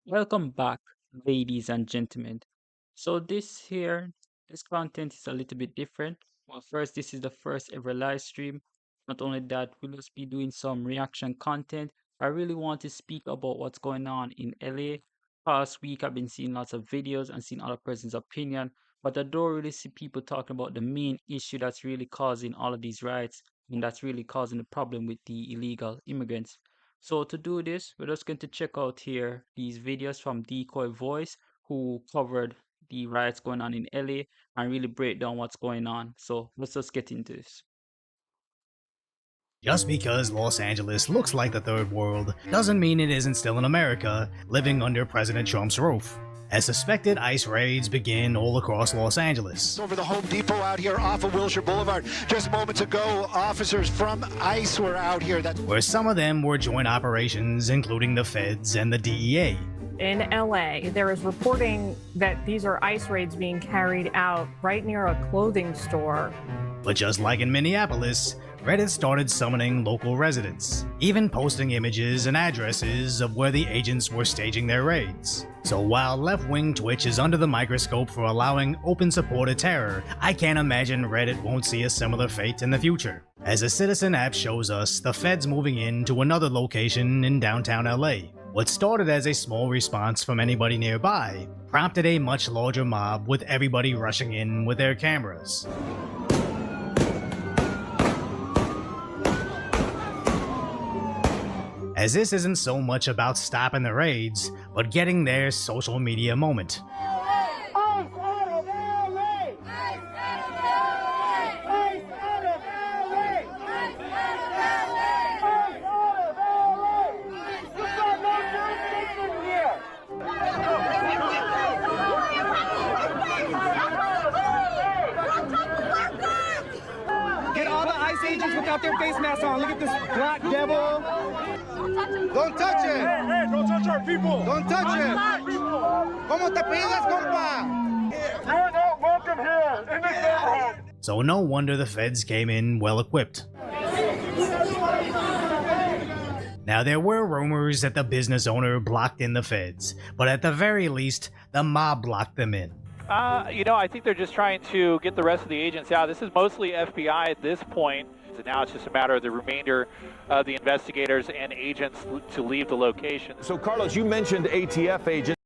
Welcome back, ladies and gentlemen. This content is a little bit different. Well, first, this is the first ever live stream. Not only that, we'll just be doing some reaction content. I really want to speak about what's going on in LA. Past week, I've been seeing lots of videos and seeing other person's opinion, but I don't really see people talking about the main issue that's really causing all of these riots and that's really causing the problem with the illegal immigrants. So to do this, we're just going to check out here these videos from Decoy Voice, who covered the riots going on in LA and really break down what's going on. So let's just get into this. Just because Los Angeles looks like the third world doesn't mean it isn't still in America, living under President Trump's roof. As suspected ICE raids begin all across Los Angeles. Over the Home Depot out here off of Wilshire Boulevard. Just moments ago, officers from ICE were out here. Where some of them were joint operations, including the feds and the DEA. In LA, there is reporting that these are ICE raids being carried out right near a clothing store. But just like in Minneapolis, Reddit started summoning local residents, even posting images and addresses of where the agents were staging their raids. So while left-wing Twitch is under the microscope for allowing open support of terror, I can't imagine Reddit won't see a similar fate in the future. As a Citizen app shows us, the feds moving into another location in downtown LA. What started as a small response from anybody nearby prompted a much larger mob with everybody rushing in with their cameras. As this isn't so much about stopping the raids, but getting their social media moment. Get all the ICE agents without their face masks on. Look at this black devil. Don't touch it! Hey, don't touch our people! Don't touch it! ¿Cómo te pides, compa? You're not welcome here in this neighborhood. So no wonder the feds came in well equipped. Now there were rumors that the business owner blocked in the feds, but at the very least, the mob blocked them in. I think they're just trying to get the rest of the agents out. This is mostly FBI at this point. So now it's just a matter of the remainder of the investigators and agents to leave the location. So, Carlos, you mentioned ATF agents.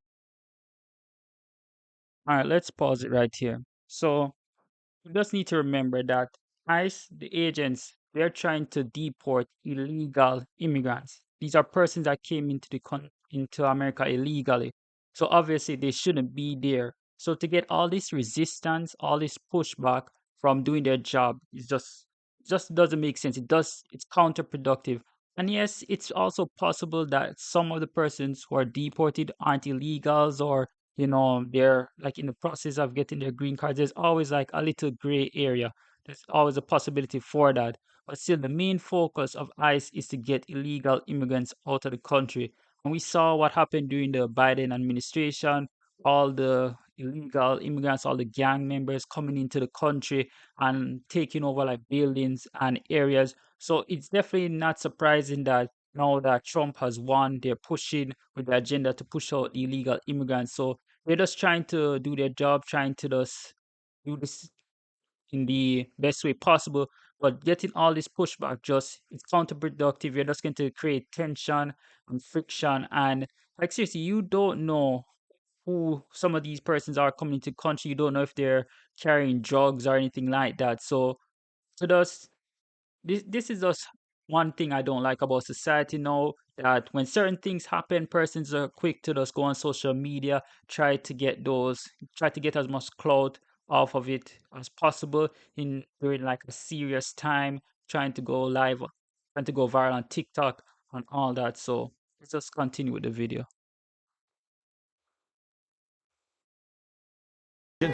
All right, let's pause it right here. So you just need to remember that ICE, the agents, they're trying to deport illegal immigrants. These are persons that came into America illegally. So obviously they shouldn't be there. So to get all this resistance, all this pushback from doing their job is just doesn't make sense. It's counterproductive. And yes, it's also possible that some of the persons who are deported aren't illegals or they're like in the process of getting their green cards. There's always like a little gray area. There's always a possibility for that. But still, the main focus of ICE is to get illegal immigrants out of the country. And we saw what happened during the Biden administration, all the illegal immigrants, all the gang members coming into the country and taking over like buildings and areas. So it's definitely not surprising that now that Trump has won, they're pushing with the agenda to push out the illegal immigrants. So they're just trying to do their job, trying to just do this in the best way possible. But getting all this pushback just it's counterproductive. You're just going to create tension and friction. And like seriously, you don't know who some of these persons are coming into country. You don't know if they're carrying drugs or anything like that. So this is just one thing I don't like about society now, that when certain things happen, persons are quick to just go on social media, try to get as much clout off of it as possible in during like a serious time, trying to go live, trying to go viral on TikTok and all that. So let's just continue with the video.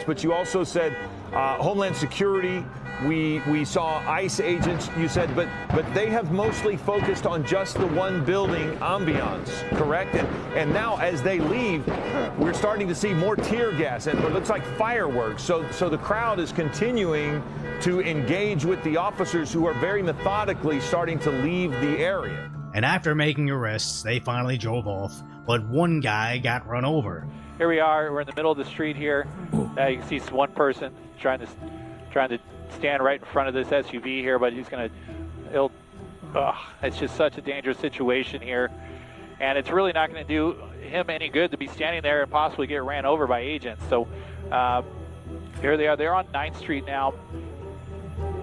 But you also said Homeland Security. We saw ICE agents. You said, but they have mostly focused on just the one building ambiance, correct? And now as they leave, we're starting to see more tear gas and it looks like fireworks. So the crowd is continuing to engage with the officers who are very methodically starting to leave the area. and after making arrests, they finally drove off, but one guy got run over. Here we are. We're in the middle of the street here. You can see one person trying to stand right in front of this SUV here, but it's just such a dangerous situation here, and it's really not going to do him any good to be standing there and possibly get ran over by agents. So here they are. They're on 9th Street now.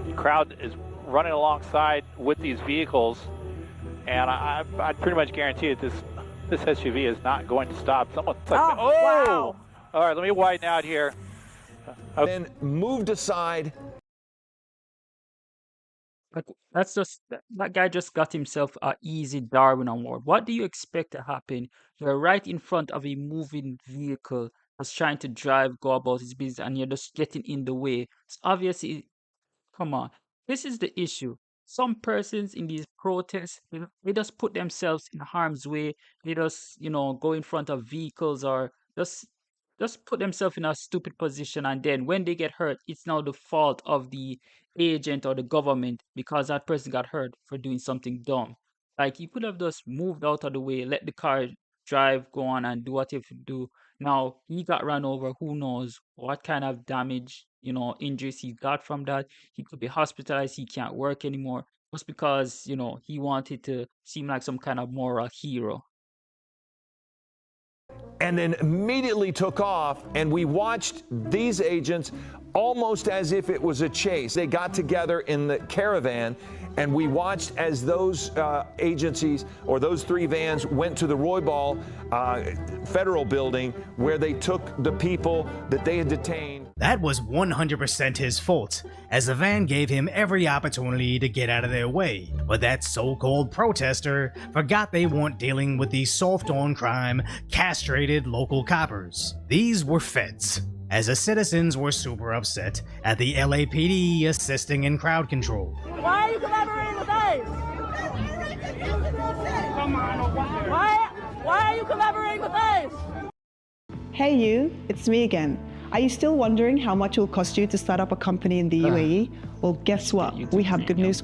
The crowd is running alongside with these vehicles, and I'd pretty much guarantee that this SUV is not going to stop. Someone's like, wow. All right, let me widen out here. Then moved aside. Like, that guy just got himself a easy Darwin Award. What do you expect to happen? You're right in front of a moving vehicle that's trying to go about his business, and you're just getting in the way. It's obviously, come on. This is the issue. Some persons in these protests, they just put themselves in harm's way. They just, go in front of vehicles or just put themselves in a stupid position. And then when they get hurt, it's now the fault of the agent or the government because that person got hurt for doing something dumb. Like, you could have just moved out of the way, let the car drive, go on and do what you have to do. Now, he got run over. Who knows what kind of damage, injuries he got from that. He could be hospitalized. He can't work anymore just because, he wanted to seem like some kind of moral hero. And then immediately took off, and we watched these agents almost as if it was a chase. They got together in the caravan, and we watched as those agencies, or those 3 vans, went to the Roybal federal building where they took the people that they had detained. That was 100% his fault, as the van gave him every opportunity to get out of their way. But that so-called protester forgot they weren't dealing with the soft-on-crime, castrated local coppers. These were feds, as the citizens were super upset at the LAPD assisting in crowd control. Why are you collaborating with ICE? Come on, Why are you collaborating with ICE? Hey you, it's me again. Are you still wondering how much it will cost you to start up a company in the UAE? Well, guess what? We have good news.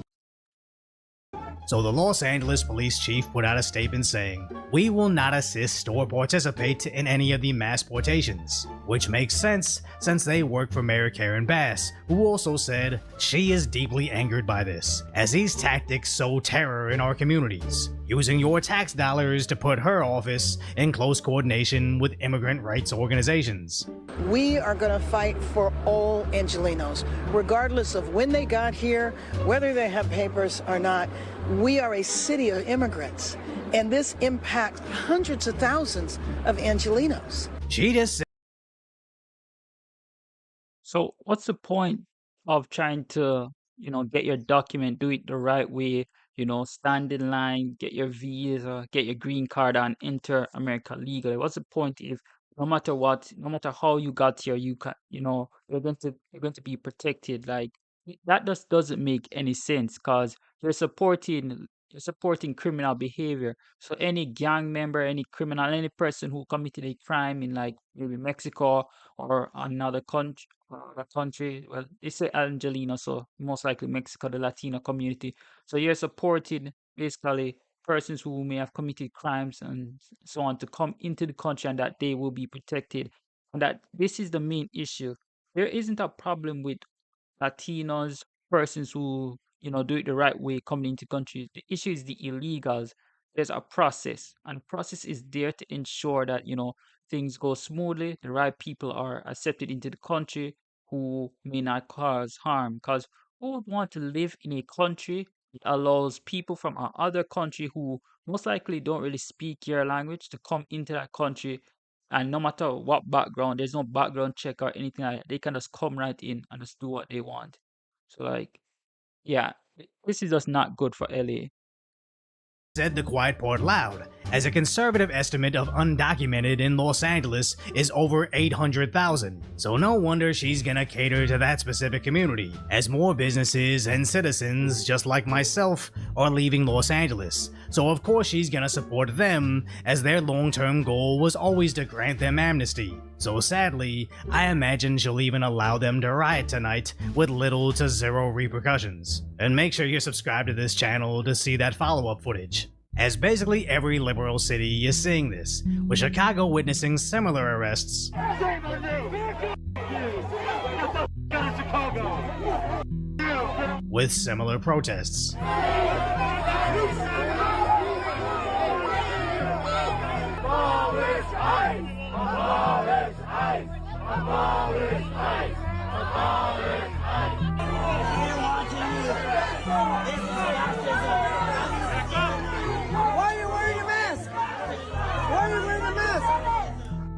So the Los Angeles police chief put out a statement saying, "We will not assist or participate in any of the mass portations," which makes sense since they work for Mayor Karen Bass, who also said she is deeply angered by this, as these tactics sow terror in our communities, using your tax dollars to put her office in close coordination with immigrant rights organizations. We are going to fight for all Angelenos, regardless of when they got here, whether they have papers or not. We are a city of immigrants, and this impacts hundreds of thousands of Angelenos. She just said, So what's the point of trying to, get your document, do it the right way, stand in line, get your visa, get your green card and enter America legally? What's the point if no matter what, no matter how you got here, you're going to be protected? Like, that just doesn't make any sense because you're supporting criminal behavior. So any gang member, any criminal, any person who committed a crime in, like, maybe Mexico or another country, well, they say Angelina, so most likely Mexico, the Latino community. So you're supporting basically persons who may have committed crimes and so on to come into the country, and that they will be protected. And that this is the main issue. There isn't a problem with Latinos, persons who, do it the right way coming into countries. The issue is the illegals. There's a process, and the process is there to ensure that, things go smoothly, the right people are accepted into the country who may not cause harm. Because who would want to live in a country that allows people from another country who most likely don't really speak your language to come into that country, and no matter what background, there's no background check or anything like that. They can just come right in and just do what they want. So, like, yeah, this is just not good for LA. said the quiet part loud, as a conservative estimate of undocumented in Los Angeles is over 800,000, so no wonder she's gonna cater to that specific community, as more businesses and citizens just like myself are leaving Los Angeles, so of course she's gonna support them, as their long-term goal was always to grant them amnesty. So sadly, I imagine she'll even allow them to riot tonight with little to zero repercussions. And make sure you're subscribed to this channel to see that follow-up footage. as basically every liberal city is seeing this, with Chicago witnessing similar arrests. With similar protests. Why are you wearing a mask? Why are you wearing a mask?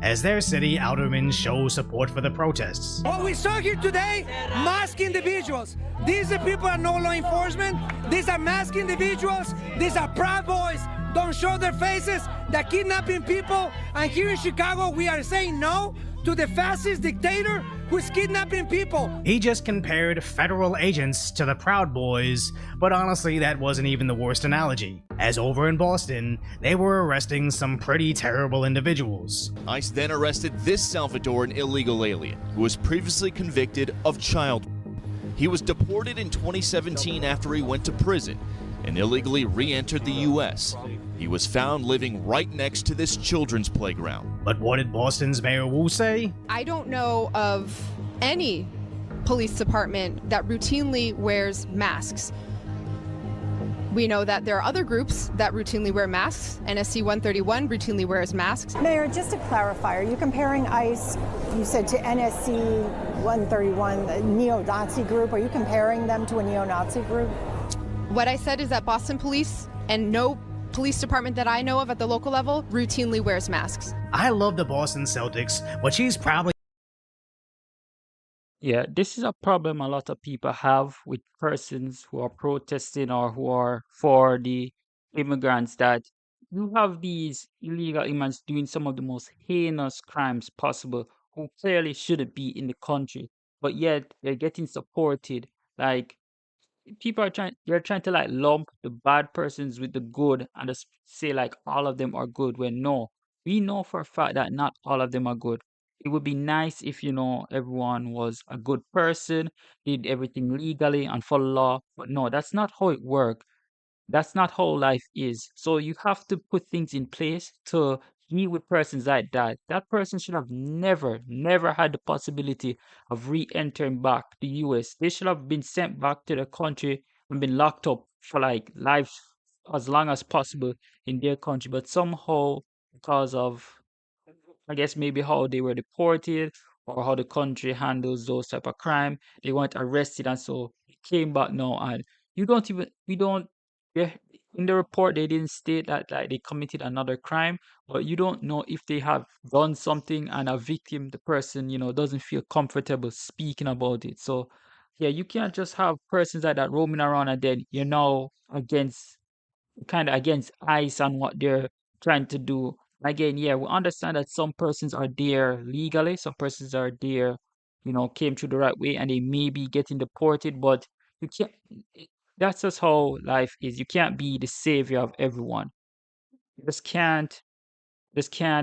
As their city aldermen show support for the protests. What we saw here today, masked individuals. These are people are no law enforcement. These are masked individuals. These are Proud Boys. Don't show their faces. They're kidnapping people. And here in Chicago, we are saying no to the fascist dictator who's kidnapping people. He just compared federal agents to the Proud Boys, but honestly that wasn't even the worst analogy, as over in Boston, they were arresting some pretty terrible individuals. ICE then arrested this Salvadoran illegal alien, who was previously convicted of child. He was deported in 2017 after he went to prison and illegally re-entered the U.S. He was found living right next to this children's playground. But what did Boston's Mayor Wu say? I don't know of any police department that routinely wears masks. We know that there are other groups that routinely wear masks. NSC 131 routinely wears masks. Mayor, just to clarify, are you comparing ICE, you said, to NSC 131, the neo-Nazi group? Are you comparing them to a neo-Nazi group? What I said is that Boston Police and no police department that I know of at the local level routinely wears masks. I love the Boston Celtics, but she's probably... Yeah, this is a problem a lot of people have with persons who are protesting or who are for the immigrants, that you have these illegal immigrants doing some of the most heinous crimes possible who clearly shouldn't be in the country, but yet they're getting supported. Like, people are they're trying to like lump the bad persons with the good and just say like all of them are good, when no, we know for a fact that not all of them are good. It would be nice if, everyone was a good person, did everything legally and follow law, but no, that's not how it works. That's not how life is. So you have to put things in place to deal with persons like that. That person should have never had the possibility of re-entering back the US. They should have been sent back to the country and been locked up for like life as long as possible in their country. But somehow, because of, I guess, maybe how they were deported or how the country handles those type of crime, they weren't arrested, and so they came back now. And we don't, yeah, in the report they didn't state that like they committed another crime, but you don't know if they have done something and a victim, the person, doesn't feel comfortable speaking about it. So yeah, you can't just have persons like that roaming around and then against, kind of against ICE and what they're trying to do. Again, yeah, we understand that some persons are there legally, some persons are there, came through the right way, and they may be getting deported, but you can't. That's just how life is. You can't be the savior of everyone. You just can't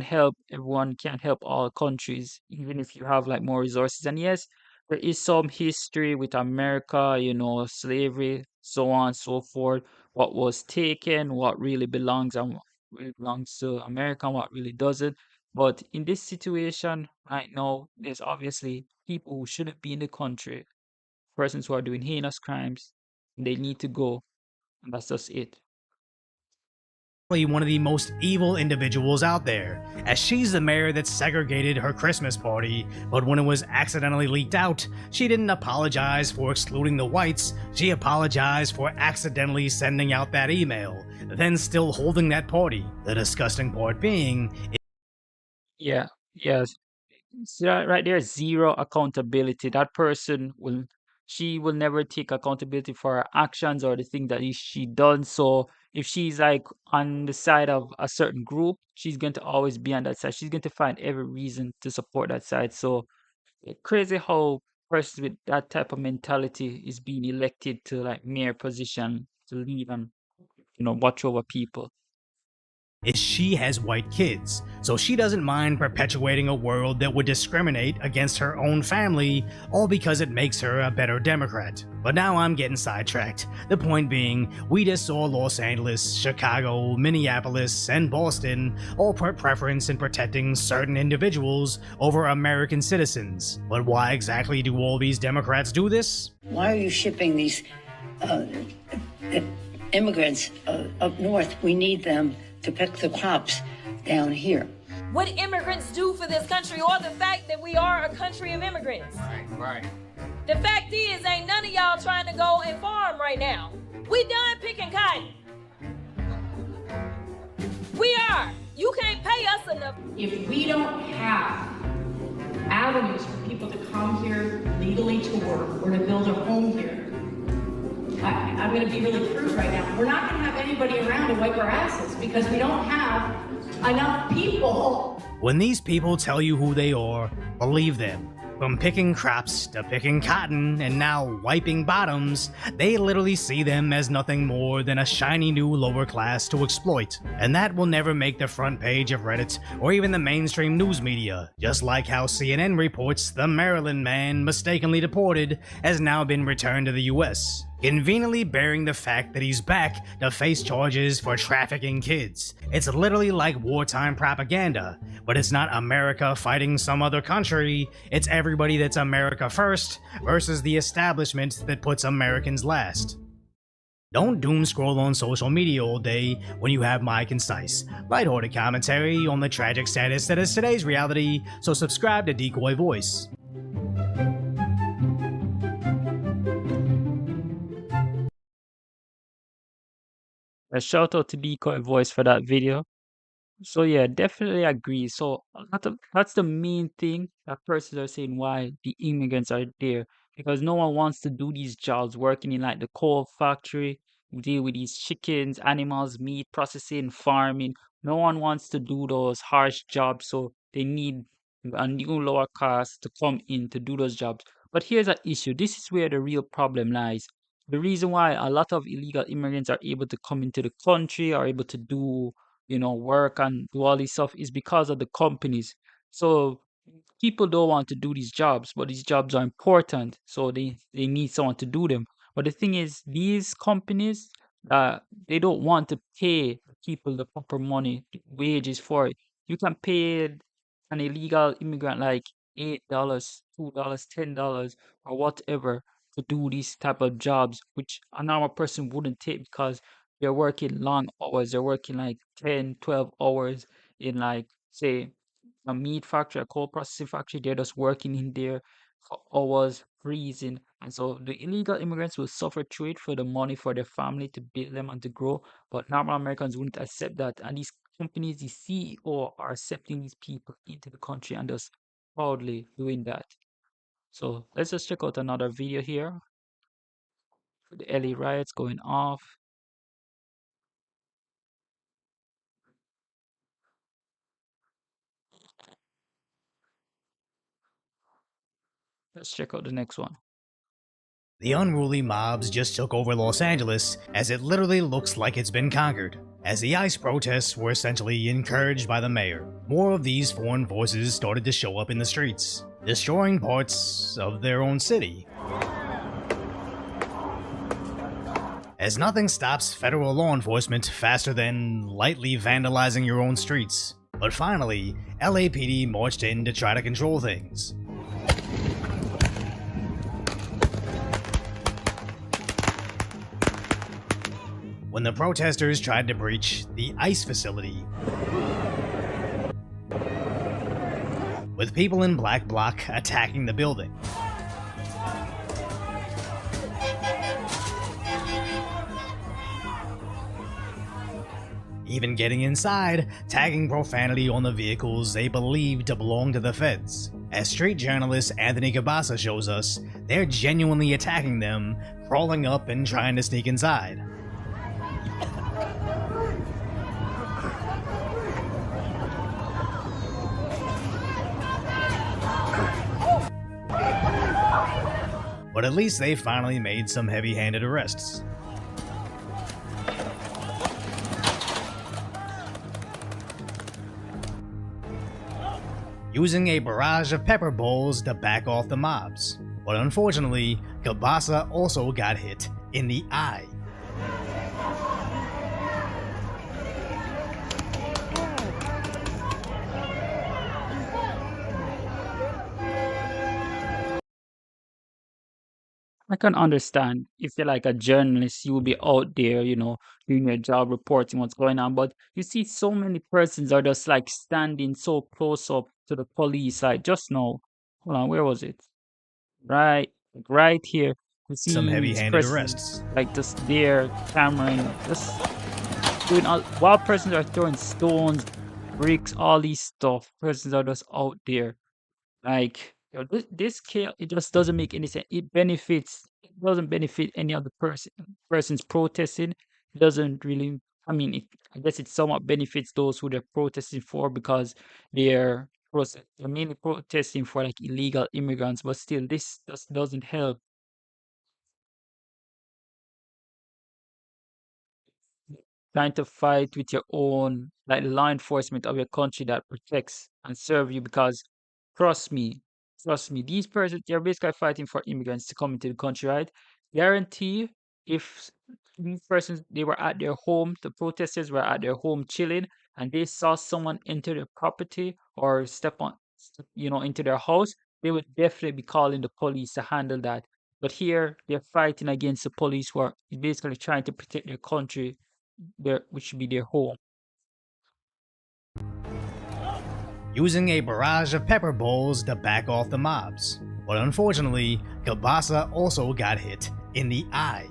help everyone, can't help all countries, even if you have like more resources. And yes, there is some history with America, slavery, so on and so forth. What was taken, what really belongs, and what really belongs to America, and what really doesn't. But in this situation right now, there's obviously people who shouldn't be in the country, persons who are doing heinous crimes, and they need to go, and that's just it. one of the most evil individuals out there, as she's the mayor that segregated her Christmas party, but when it was accidentally leaked out, she didn't apologize for excluding the whites, she apologized for accidentally sending out that email, then still holding that party. The disgusting part being... Yeah, yes. See that right there, zero accountability. That person she will never take accountability for her actions or the thing that she done. So if she's like on the side of a certain group, she's going to always be on that side. She's going to find every reason to support that side. So crazy how persons with that type of mentality is being elected to like mayor position to lead and watch over people. is she has white kids, so she doesn't mind perpetuating a world that would discriminate against her own family, all because it makes her a better Democrat. But now I'm getting sidetracked. The point being, we just saw Los Angeles, Chicago, Minneapolis, and Boston all put preference in protecting certain individuals over American citizens. But why exactly do all these Democrats do this? Why are you shipping these immigrants up north? We need them to pick the crops down here. What immigrants do for this country, or the fact that we are a country of immigrants. Right. The fact is, ain't none of y'all trying to go and farm right now. We done picking cotton. We are. You can't pay us enough. If we don't have avenues for people to come here legally to work or to build a home here, I'm going to be really crude right now. We're not going to have anybody around to wipe our asses because we don't have enough people. When these people tell you who they are, believe them. From picking crops to picking cotton and now wiping bottoms, they literally see them as nothing more than a shiny new lower class to exploit. And that will never make the front page of Reddit or even the mainstream news media, just like how CNN reports the Maryland man mistakenly deported has now been returned to the US, conveniently bearing the fact that he's back to face charges for trafficking kids. It's literally like wartime propaganda, but it's not America fighting some other country, it's everybody that's America first versus the establishment that puts Americans last. Don't doom scroll on social media all day when you have my concise, lighthearted commentary on the tragic status that is today's reality, so subscribe to Decoy Voice. A shout out to Decoy Voice for that video. So yeah, definitely agree. So that's the main thing that persons are saying why the immigrants are there, because no one wants to do these jobs working in like the coal factory, deal with these chickens, animals, meat processing, farming. No one wants to do those harsh jobs, so they need a new lower class to come in to do those jobs. But here's an issue. This is where the real problem lies. The reason why a lot of illegal immigrants are able to come into the country, are able to do, work and do all this stuff is because of the companies. So people don't want to do these jobs, but these jobs are important, so they need someone to do them. But the thing is, these companies, they don't want to pay people the proper money, wages for it. You can pay an illegal immigrant like $8, $2, $10, or whatever to do these type of jobs, which a normal person wouldn't take because they're working long hours. They're working like 10, 12 hours in like, say, a meat factory, a coal processing factory. They're just working in there for hours, freezing. And so the illegal immigrants will suffer through it for the money for their family to build them and to grow. But normal Americans wouldn't accept that. And these companies, the CEO, are accepting these people into the country and just proudly doing that. So let's just check out another video here. The LA riots going off. Let's check out the next one. The unruly mobs just took over Los Angeles, as it literally looks like it's been conquered, as the ICE protests were essentially encouraged by the mayor. More of these foreign forces started to show up in the streets, destroying parts of their own city. As nothing stops federal law enforcement faster than lightly vandalizing your own streets. But finally, LAPD marched in to try to control things. When the protesters tried to breach the ICE facility, with people in black bloc attacking the building. Even getting inside, tagging profanity on the vehicles they believe to belong to the feds. As street journalist Anthony Cabasa shows us, they're genuinely attacking them, crawling up and trying to sneak inside. But at least they finally made some heavy-handed arrests. using a barrage of pepper bowls to back off the mobs. But unfortunately, Kabasa also got hit in the eye. I can understand if you're like a journalist, you will be out there, doing your job, reporting what's going on. But you see, so many persons are just like standing so close up to the police. Like just now, hold on, where was it? Right here. You Some see these heavy-handed persons arrests. like just there, clamoring, just doing all. While persons are throwing stones, bricks, all these stuff, persons are just out there. Like, this chaos, it just doesn't make any sense. It doesn't benefit any other persons protesting. It doesn't really, I mean, I guess it somewhat benefits those who they're protesting for because they're mainly protesting for like illegal immigrants, but still, this just doesn't help. Trying to fight with your own like law enforcement of your country that protects and serve you because trust me these persons, they're basically fighting for immigrants to come into the country, right? Guarantee if these persons, they were at their home, the protesters were at their home chilling, and they saw someone enter their property or into their house, they would definitely be calling the police to handle that. But here they're fighting against the police who are basically trying to protect their country, which should be their home. Using a barrage of pepper bowls to back off the mobs. But unfortunately, Kabasa also got hit in the eye.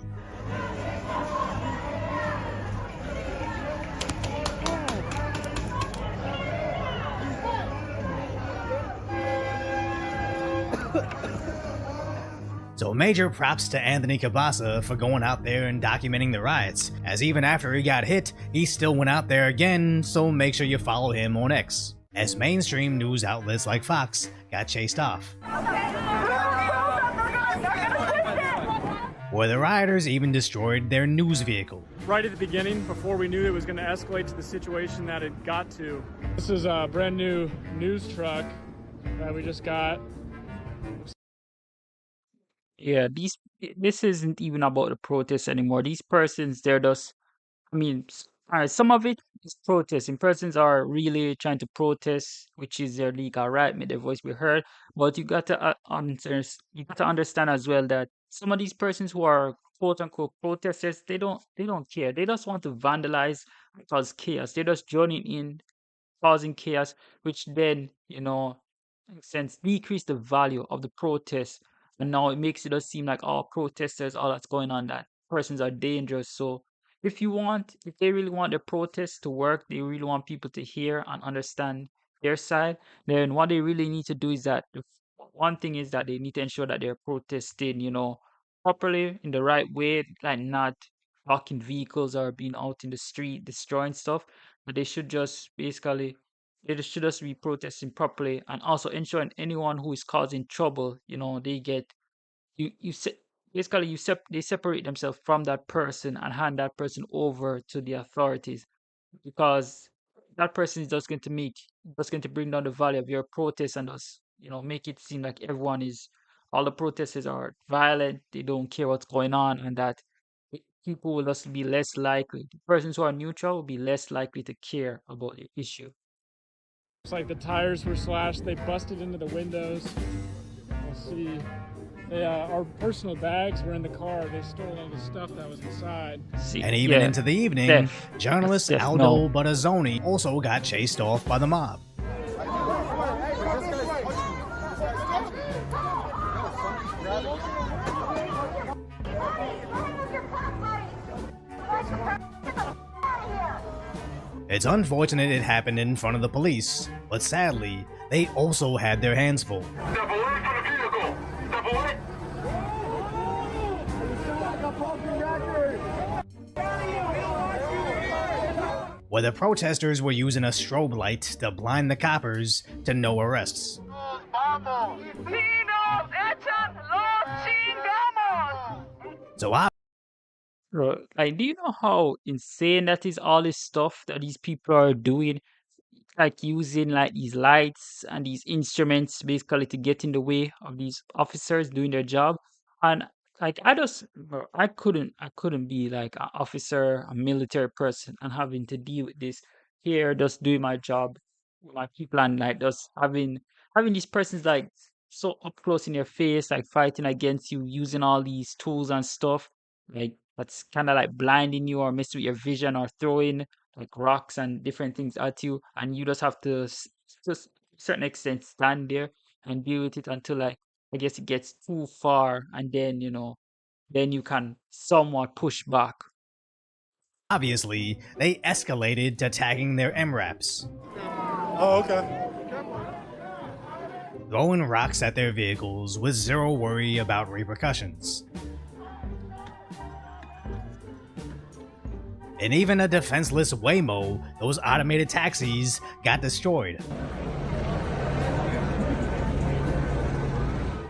So major props to Anthony Kabasa for going out there and documenting the riots, as even after he got hit, he still went out there again, so make sure you follow him on X, as mainstream news outlets like Fox got chased off. Where the rioters even destroyed their news vehicle. Right at the beginning, before we knew it was going to escalate to the situation that it got to. This is a brand new news truck that we just got. Yeah, this isn't even about the protests anymore. These persons, they're just, some of it is protesting. Persons are really trying to protest, which is their legal right, make their voice be heard. But you got to understand as well that some of these persons who are quote unquote protesters, they don't care. They just want to vandalize and cause chaos. They're just joining in, causing chaos, which then, in a sense, decrease the value of the protest. And now it makes it just seem like all protesters, all that's going on, that persons are dangerous. So if they really want their protests to work, they really want people to hear and understand their side, then what they really need to do is that one thing is that they need to ensure that they're protesting, properly in the right way, like not blocking vehicles or being out in the street destroying stuff. But they should just be protesting properly and also ensuring anyone who is causing trouble, they get you se- basically they separate themselves from that person and hand that person over to the authorities, because that person is just going to bring down the value of your protest and just make it seem like all the protesters are violent, they don't care what's going on, and that people will just be less likely, the persons who are neutral will be less likely to care about the issue. It's like the tires were slashed, they busted into the windows. Let's see. Our personal bags were in the car. They stole all the stuff that was inside. And even into the evening, journalist Aldo Buttazzoni also got chased off by the mob. It's unfortunate it happened in front of the police, but sadly, they also had their hands full. Where the protesters were using a strobe light to blind the coppers to no arrests. So Bro, like, do you know how insane that is? All this stuff that these people are doing, like using like these lights and these instruments basically to get in the way of these officers doing their job. And like I couldn't be like an officer, a military person and having to deal with this here, just doing my job with my people and like just having these persons like so up close in your face, like fighting against you, using all these tools and stuff, like that's kind of like blinding you or messing with your vision or throwing like rocks and different things at you, and you just have to just to a certain extent stand there and deal with it until like I guess it gets too far, and then then you can somewhat push back. Obviously, they escalated to tagging their MRAPs, Oh, okay. throwing rocks at their vehicles with zero worry about repercussions. And even a defenseless Waymo, those automated taxis, got destroyed.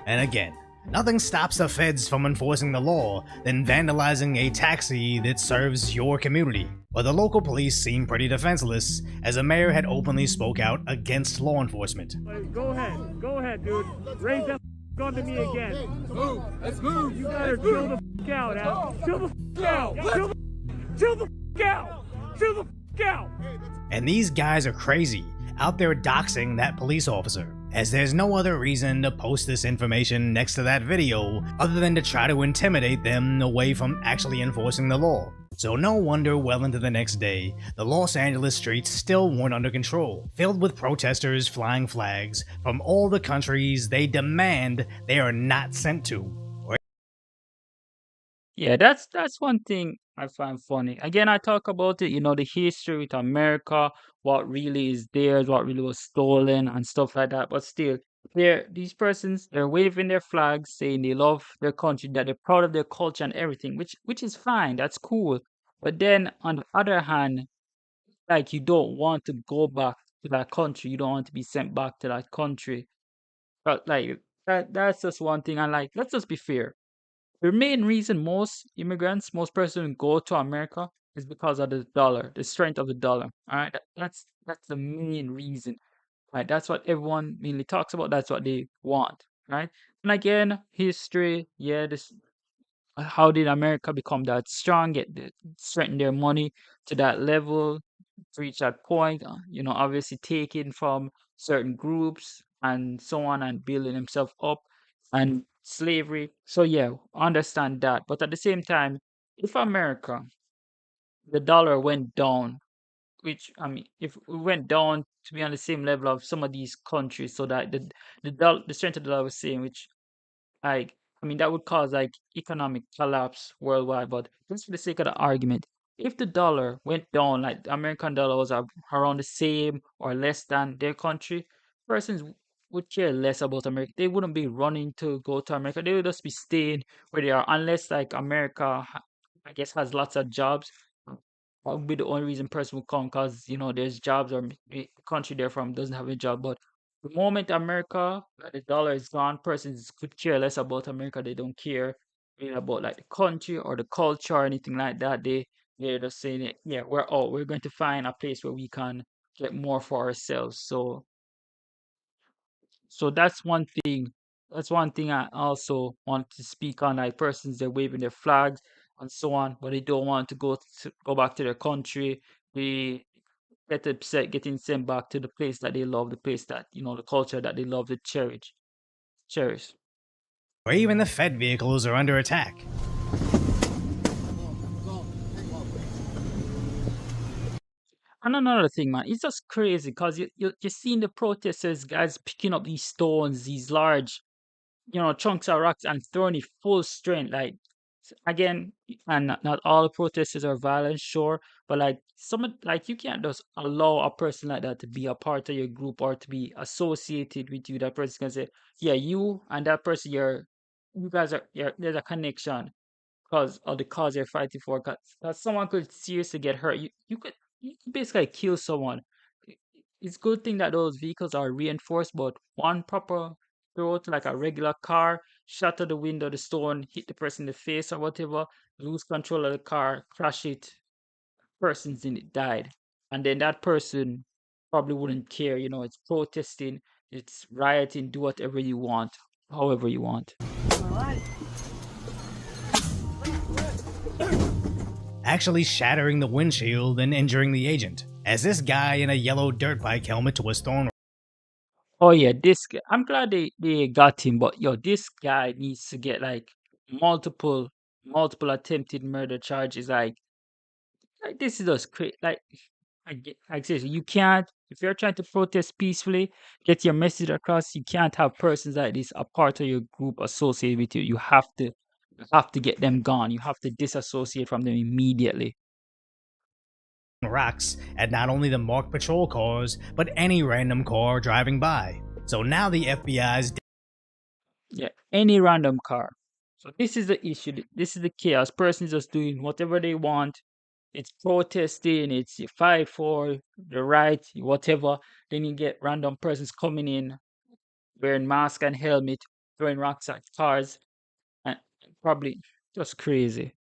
And again, nothing stops the feds from enforcing the law than vandalizing a taxi that serves your community. But the local police seemed pretty defenseless, as the mayor had openly spoke out against law enforcement. Go ahead, dude. Raise that gun to me again. Let's move. You gotta chill the out, Al. Chill the out. Chill the out. Chill the out. And these guys are crazy, out there doxing that police officer, as there's no other reason to post this information next to that video other than to try to intimidate them away from actually enforcing the law. So no wonder well into the next day, the Los Angeles streets still weren't under control, filled with protesters flying flags from all the countries they demand they are not sent to. Yeah, that's one thing I find funny. Again, I talk about it, the history with America, what really is theirs, what really was stolen and stuff like that. But still, these persons, they're waving their flags, saying they love their country, that they're proud of their culture and everything, which is fine, that's cool. But then on the other hand, like you don't want to go back to that country, you don't want to be sent back to that country. But like that's just one thing. And like, let's just be fair. The main reason most persons go to America is because of the dollar, the strength of the dollar. All right, that's the main reason. Right, that's what everyone mainly talks about. That's what they want. Right, and again, history. Yeah, this how did America become that strong? Strengthen their money to that level, to reach that point. Obviously taking from certain groups and so on, and building themselves up, and slavery. So yeah, understand that. But at the same time, if America, the dollar went down, which I mean, if we went down to be on the same level of some of these countries, so that the strength of the dollar was same, which like, I mean, that would cause like economic collapse worldwide. But just for the sake of the argument, if the dollar went down, like the American dollar was around the same or less than their country, persons would care less about America. They wouldn't be running to go to America. They would just be staying where they are, unless like America, I guess, has lots of jobs. That would be the only reason person would come, because there's jobs, or the country they're from doesn't have a job. But the moment America, like the dollar is gone, persons could care less about America. They don't care really about like the country or the culture or anything like that. They're just saying it, yeah, we're out. We're going to find a place where we can get more for ourselves. So that's one thing. That's one thing I also want to speak on. Like persons, they're waving their flags and so on, but they don't want to go back to their country. They get upset getting sent back to the place that they love, the place that the culture that they love to cherish. Or even the Fed vehicles are under attack. And another thing, man, it's just crazy because you're seeing the protesters, guys, picking up these stones, these large, chunks of rocks, and throwing it full strength. Like, again, and not all protesters are violent, sure, but like like you can't just allow a person like that to be a part of your group or to be associated with you. That person can say, yeah, you and that person, you guys there's a connection because of the cause you're fighting for. Because someone could seriously get hurt. You could basically kill someone. It's good thing that those vehicles are reinforced, but one proper throw to like a regular car, shatter the window, the stone, hit the person in the face or whatever, lose control of the car, crash it, persons in it died, and then that person probably wouldn't care. It's protesting, it's rioting, do whatever you want, however you want. Actually shattering the windshield and injuring the agent, as this guy in a yellow dirt bike helmet was thrown. Oh yeah, I'm glad they got him, but yo, this guy needs to get like multiple multiple attempted murder charges. Like this is just crazy. Like seriously, you can't if you're trying to protest peacefully, get your message across. You can't have persons like this a part of your group associated with you. You have to get them gone. You have to disassociate from them immediately. Rocks at not only the marked patrol cars, but any random car driving by. So now the FBI's Yeah, any random car. So this is the issue. This is the chaos. Persons just doing whatever they want. It's protesting. It's you fight for the right, whatever. Then you get random persons coming in wearing mask and helmet, throwing rocks at cars, and probably just crazy.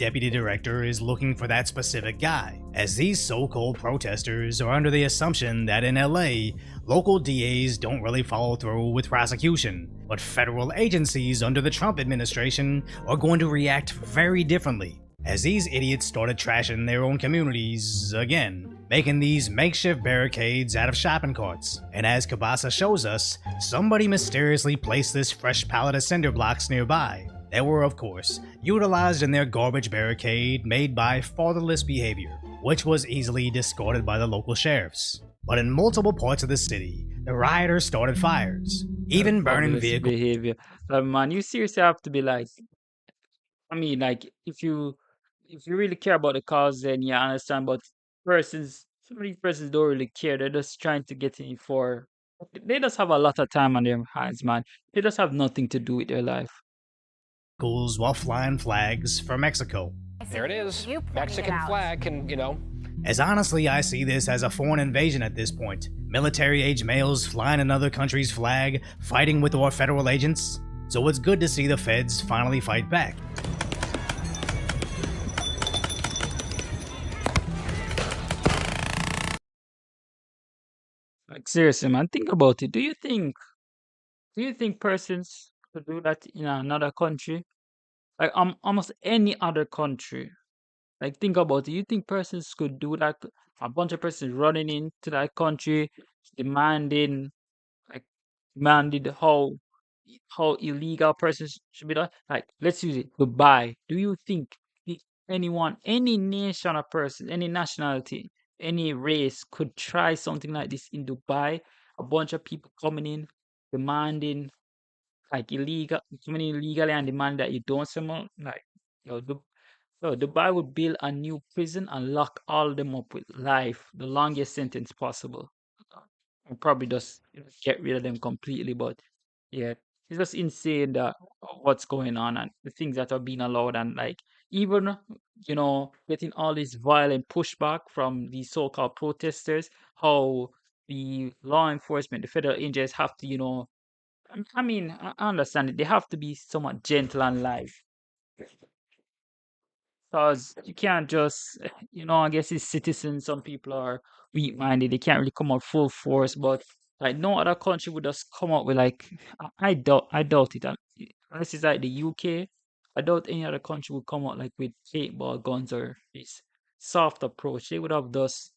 deputy director is looking for that specific guy, as these so-called protesters are under the assumption that in LA, local DAs don't really follow through with prosecution, but federal agencies under the Trump administration are going to react very differently, as these idiots started trashing their own communities again, making these makeshift barricades out of shopping carts. And as Kabasa shows us, somebody mysteriously placed this fresh pallet of cinder blocks nearby. They were, of course, utilized in their garbage barricade made by fatherless behavior, which was easily discarded by the local sheriffs. But in multiple parts of the city, the rioters started fires, even burning Fabulous vehicles. behavior. Like, man, you seriously have to be like, I mean, like if you really care about the cause, then yeah, I understand. But some of these persons don't really care. They're just trying to get in for. They just have a lot of time on their hands, man. They just have nothing to do with their life. While flying flags for Mexico. There it is. Mexican flag can. As honestly, I see this as a foreign invasion at this point. Military-age males flying another country's flag, fighting with our federal agents. So it's good to see the feds finally fight back. Like seriously, man, think about it. Do you think persons could do that in another country? Like almost any other country. Like think about it. You think persons could do that? A bunch of persons running into that country, demanding like demanded how illegal persons should be done. Like let's use it. Dubai. Do you think anyone, any nation or person, any nationality, any race could try something like this in Dubai? A bunch of people coming in, demanding like illegal, coming in illegally and demand that you don't someone like so Dubai would build a new prison and lock all of them up with life, the longest sentence possible. And probably just get rid of them completely. But yeah, it's just insane that what's going on and the things that are being allowed and like even getting all this violent pushback from these so-called protesters, how the law enforcement, the federal agents have to, I mean, I understand it. They have to be somewhat gentle and live. Because you can't just, I guess it's citizens. Some people are weak-minded. They can't really come out full force. But like no other country would just come out with like, I doubt it. Unless it's like the UK, I doubt any other country would come out like with paintball guns or this soft approach. They would have just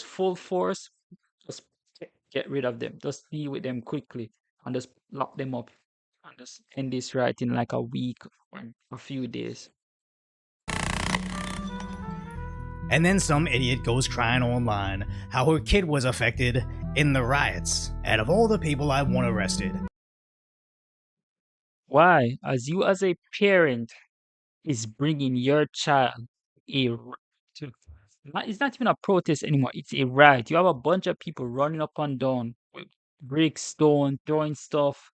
full force, just get rid of them, just deal with them quickly and just lock them up and just end this right in like a week or a few days. And then some idiot goes crying online how her kid was affected in the riots. Out of all the people I want arrested. Why? As you as a parent is bringing your child to it's not even a protest anymore. It's a riot. You have a bunch of people running up and down with bricks, stone, throwing stuff,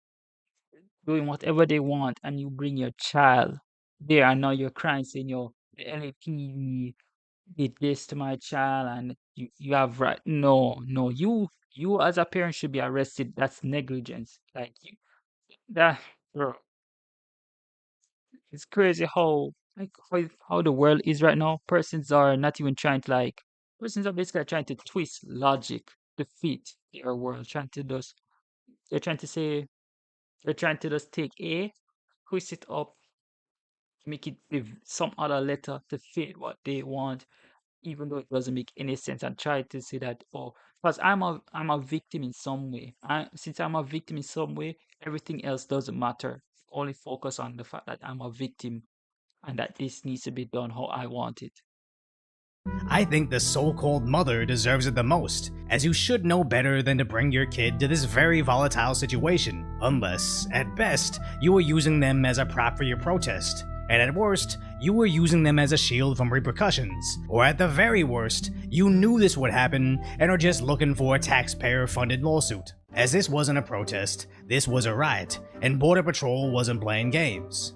doing whatever they want, and you bring your child there, and now you're crying, saying, "Yo, the LAPD did this to my child," and you have right. No, no, you as a parent should be arrested. That's negligence. Like that, bro. It's crazy how like how the world is right now. Persons are not even trying to like Persons are basically trying to twist logic to fit their world, they're trying to say, they're trying to just take A, twist it up, make it with some other letter to fit what they want, even though it doesn't make any sense, and try to say that, oh, because I'm a victim in some way. Since I'm a victim in some way, everything else doesn't matter. Only focus on the fact that I'm a victim and that this needs to be done how I want it. I think the so-called mother deserves it the most, as you should know better than to bring your kid to this very volatile situation, unless, at best, you were using them as a prop for your protest, and at worst, you were using them as a shield from repercussions, or at the very worst, you knew this would happen and are just looking for a taxpayer-funded lawsuit. As this wasn't a protest, this was a riot, and Border Patrol wasn't playing games.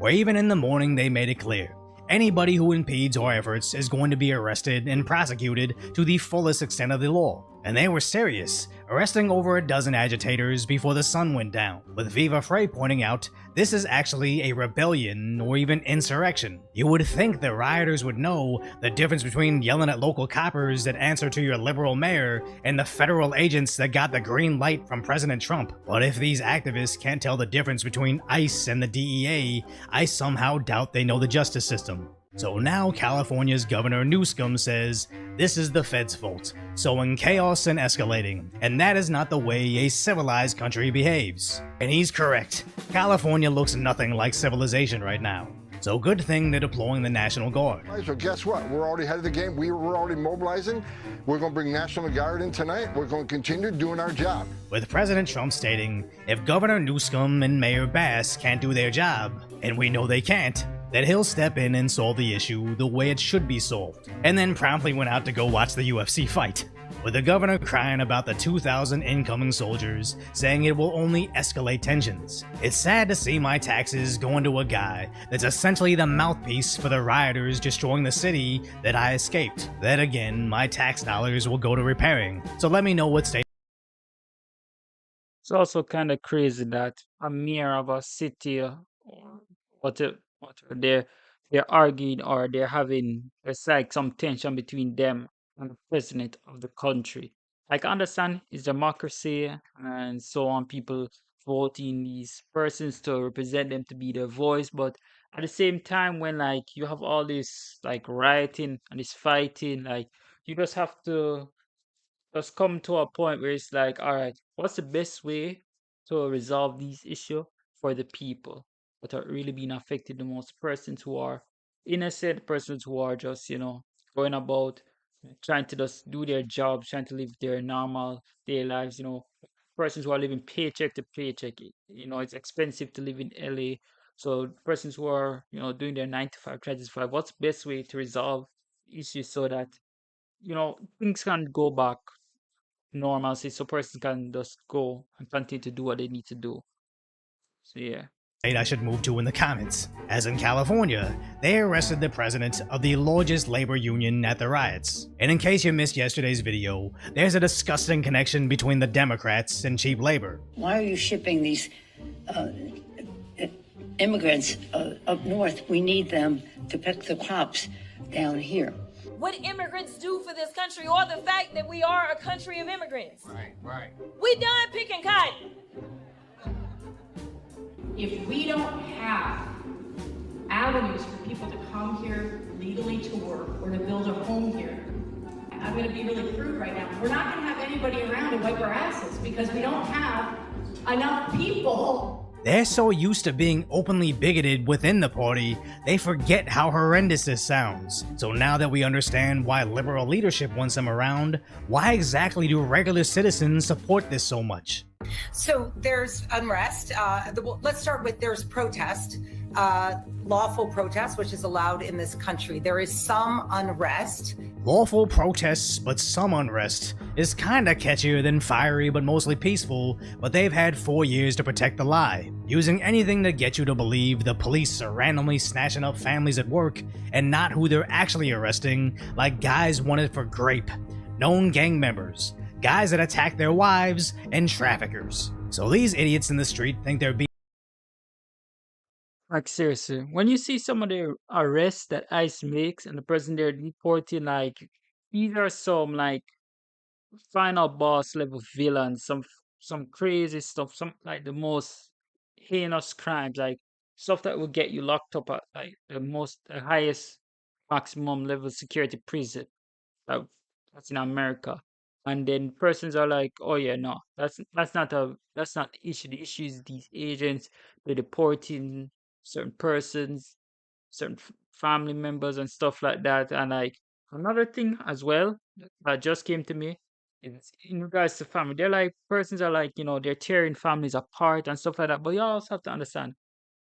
Or even in the morning they made it clear, anybody who impedes our efforts is going to be arrested and prosecuted to the fullest extent of the law. And they were serious, arresting over a dozen agitators before the sun went down, with Viva Frey pointing out this is actually a rebellion or even insurrection. You would think the rioters would know the difference between yelling at local coppers that answer to your liberal mayor and the federal agents that got the green light from President Trump. But if these activists can't tell the difference between ICE and the DEA, I somehow doubt they know the justice system. So now California's Governor Newsom says this is the Fed's fault, sowing chaos and escalating, and that is not the way a civilized country behaves. And he's correct. California looks nothing like civilization right now. So good thing they're deploying the National Guard. So guess what? We're already ahead of the game. We're already mobilizing. We're going to bring National Guard in tonight. We're going to continue doing our job. With President Trump stating, if Governor Newsom and Mayor Bass can't do their job, and we know they can't, that he'll step in and solve the issue the way it should be solved, and then promptly went out to go watch the UFC fight. With the governor crying about the 2,000 incoming soldiers, saying it will only escalate tensions. It's sad to see my taxes going to a guy that's essentially the mouthpiece for the rioters destroying the city that I escaped. Then again, my tax dollars will go to repairing. So let me know what state. It's also kind of crazy that a mayor of a city or whatever, they're arguing or they're having, it's like some tension between them and the president of the country. Like, I understand it's democracy and so on, people voting these persons to represent them to be their voice, but at the same time, when like you have all this like rioting and this fighting, like you just have to just come to a point where it's like, all right, what's the best way to resolve these issues for the people that are really being affected the most? Persons who are innocent, persons who are just, going about trying to just do their jobs, trying to live their normal day lives, persons who are living paycheck to paycheck. It's expensive to live in LA. So persons who are, doing their 9 to 5, try to survive. What's the best way to resolve issues so that, things can go back normalcy, so person can just go and continue to do what they need to do. So yeah. I should move to in the comments. As in California, they arrested the president of the largest labor union at the riots. And in case you missed yesterday's video, there's a disgusting connection between the Democrats and cheap labor. Why are you shipping these immigrants up north? We need them to pick the crops down here. What immigrants do for this country, or the fact that we are a country of immigrants. Right. We done picking cotton. If we don't have avenues for people to come here legally to work or to build a home here, I'm going to be really crude right now. We're not going to have anybody around to wipe our asses because we don't have enough people. They're so used to being openly bigoted within the party, they forget how horrendous this sounds. So now that we understand why liberal leadership wants them around, why exactly do regular citizens support this so much? So there's unrest. Let's start with there's protest, lawful protest, which is allowed in this country. There is some unrest. Lawful protests, but some unrest is kinda catchier than fiery but mostly peaceful, but they've had 4 years to protect the lie, using anything to get you to believe the police are randomly snatching up families at work and not who they're actually arresting, like guys wanted for grape, known gang members, guys that attack their wives, and traffickers. So these idiots in the street think they're being Like seriously, when you see some of the arrests that ICE makes and the person they're deporting, like these are some like final boss level villains, some crazy stuff, some like the most heinous crimes, like stuff that will get you locked up at like the highest maximum level security prison. That, that's in America. And then persons are like, oh yeah, no, that's not the issue. The issue is these agents, they're deporting certain persons, certain family members and stuff like that. And like another thing as well that just came to me is in regards to family. They're like persons are like, they're tearing families apart and stuff like that. But you also have to understand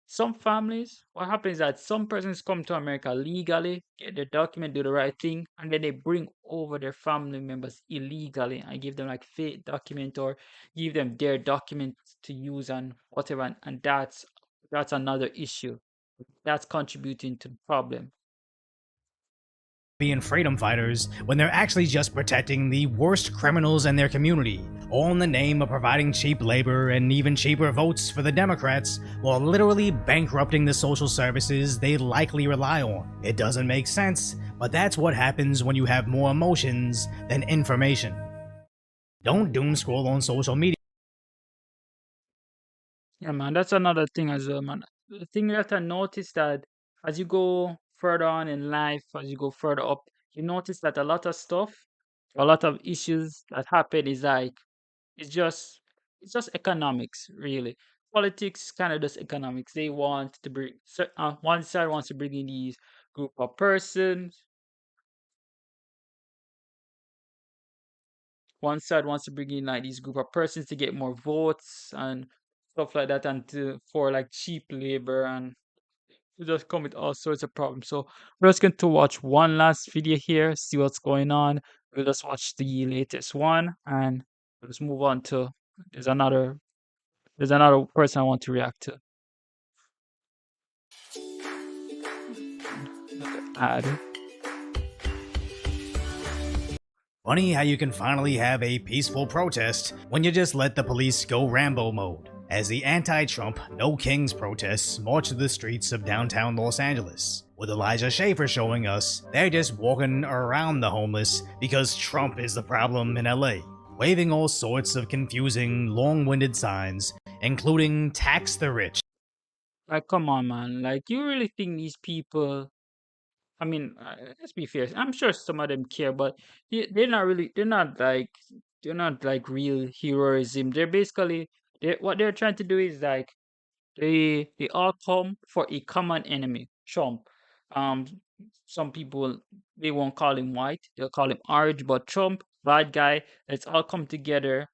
some families, what happens is that some persons come to America legally, get their document, do the right thing, and then they bring over their family members illegally and give them like fake document or give them their documents to use and whatever. And that's another issue. That's contributing to the problem. Being freedom fighters when they're actually just protecting the worst criminals in their community, all in the name of providing cheap labor and even cheaper votes for the Democrats, while literally bankrupting the social services they likely rely on. It doesn't make sense, but that's what happens when you have more emotions than information. Don't doom scroll on social media. Yeah, man, that's another thing as well, man. The thing that I noticed that as you go further on in life, as you go further up, you notice that a lot of stuff, a lot of issues that happen is like it's just it's just economics, really. Politics kind of just economics. They want to bring one side wants to bring in these group of persons. One side wants to bring in like these group of persons to get more votes and stuff like that, and for like cheap labor and to just come with all sorts of problems. So we're just going to watch one last video here, see what's going on. We'll just watch the latest one and we'll just move on to there's another there's another person I want to react to. Add. Funny how you can finally have a peaceful protest when you just let the police go Rambo mode, as the anti-Trump No Kings protests march through the streets of downtown Los Angeles, with Elijah Schaffer showing us they're just walking around the homeless because Trump is the problem in LA, waving all sorts of confusing, long-winded signs, including tax the rich. Like, come on, man. Like, you really think these people I mean, let's be fair. I'm sure some of them care, but they're not really. They're not like real heroism. They're basically what they're trying to do is like they all come for a common enemy, Trump. Um, some people they won't call him white. They'll call him orange, but Trump, bad guy. Let's all come together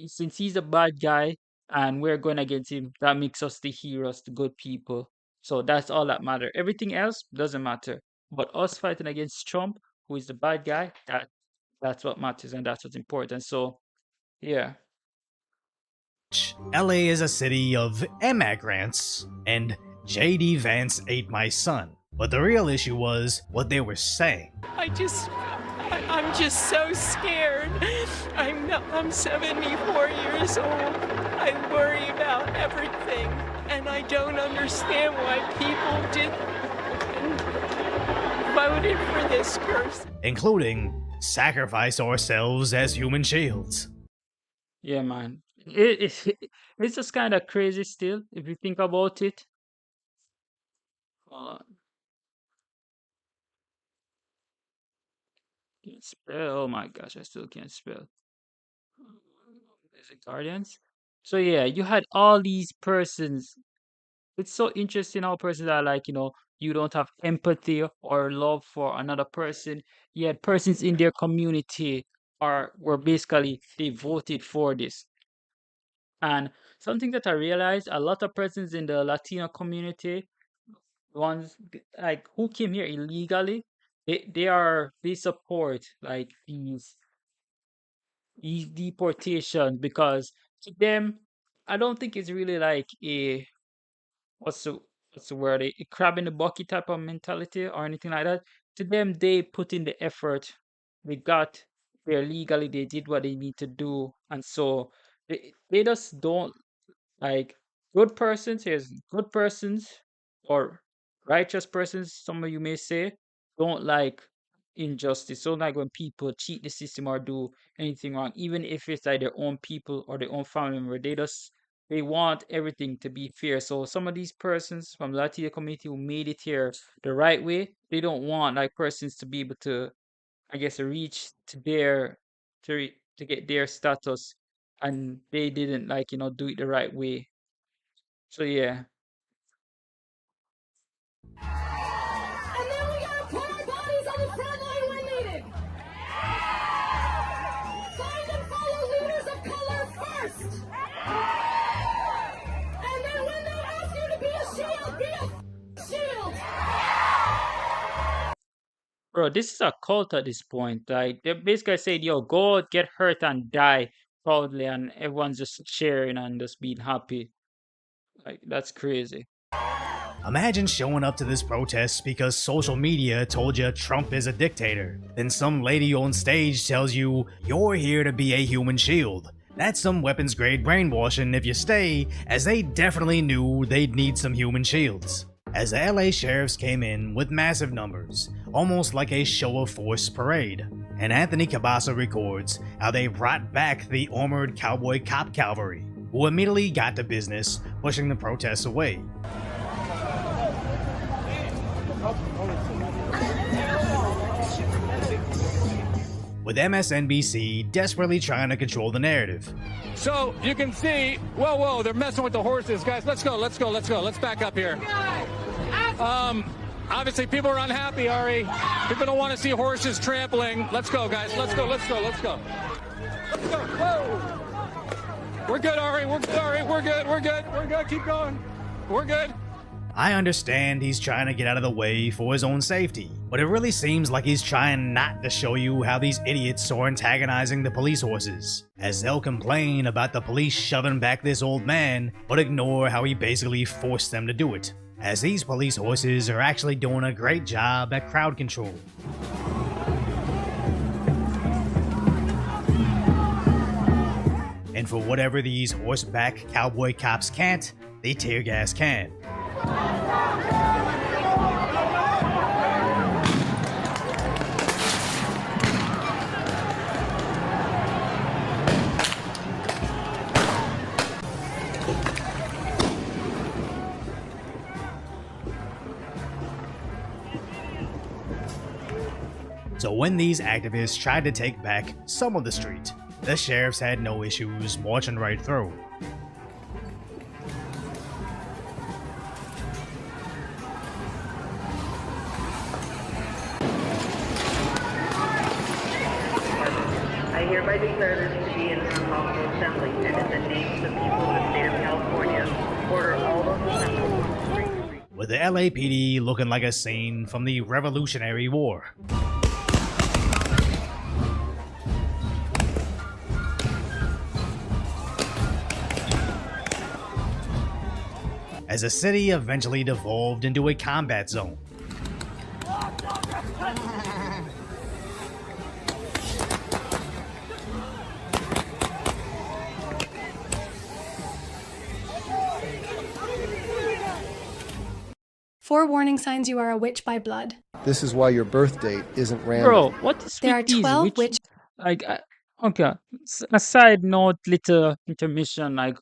since he's a bad guy and we're going against him, that makes us the heroes, the good people. So that's all that matters. Everything else doesn't matter. But us fighting against Trump, who is the bad guy, that's what matters and that's what's important. So yeah. LA is a city of immigrants, and JD Vance ate my son. But the real issue was what they were saying. I'm just so scared. I'm 74 years old. I worry about everything, and I don't understand why people voted for this person. Including sacrifice ourselves as human shields. Yeah, man. It's just kind of crazy still, if you think about it. Uh, can't spell. Oh my gosh, I still can't spell. Is it Guardians? So yeah, you had all these persons. It's so interesting how persons are like, you don't have empathy or love for another person. Yet persons in their community were basically they voted for this. And something that I realized, a lot of persons in the Latino community, ones like who came here illegally, they support like these deportation because to them, I don't think it's really like a what's the what's the word, a crab in the bucket type of mentality or anything like that. To them, they put in the effort. They got there legally. They did what they need to do, and so they just don't like good persons. Here's good persons. or righteous persons, some of you may say, don't like injustice, don't like when people cheat the system or do anything wrong, even if it's like their own people or their own family member. They want everything to be fair. So some of these persons from the Latino community who made it here the right way, they don't want like persons to be able to, I guess, reach to to get their status, and they didn't like do it the right way. So yeah. And then we gotta put our bodies on the front line when needed. Find and follow leaders of color first. And then when they ask you to be a shield, be a shield. Bro, this is a cult at this point. Like they basically said, yo, go get hurt and die proudly, and everyone's just cheering and just being happy. Like that's crazy. Imagine showing up to this protest because social media told you Trump is a dictator. Then some lady on stage tells you you're here to be a human shield. That's some weapons grade brainwashing if you stay, as they definitely knew they'd need some human shields. As the LA sheriffs came in with massive numbers, almost like a show of force parade, and Anthony Cabasa records how they brought back the armored cowboy cop cavalry, who immediately got to business pushing the protests away. With MSNBC desperately trying to control the narrative. So you can see, whoa, they're messing with the horses, guys. Let's go. Let's back up here. Obviously people are unhappy, Ari. People don't want to see horses trampling. Let's go, guys. Let's go. Whoa. We're good, Ari. We're good. Keep going. We're good. I understand he's trying to get out of the way for his own safety, but it really seems like he's trying not to show you how these idiots are antagonizing the police horses, as they'll complain about the police shoving back this old man, but ignore how he basically forced them to do it, as these police horses are actually doing a great job at crowd control. And for whatever these horseback cowboy cops can't, the tear gas can. So when these activists tried to take back some of the street, the sheriffs had no issues marching right through. I hereby declare this to be an unlawful assembly, and in the name of the people of the state of California, order all those assemblies. With the LAPD looking like a scene from the Revolutionary War. As the city eventually devolved into a combat zone. Four warning signs you are a witch by blood. This is why your birth date isn't random. Bro, what is There are with these 12 witch? Like, okay. A side note, little intermission. Like,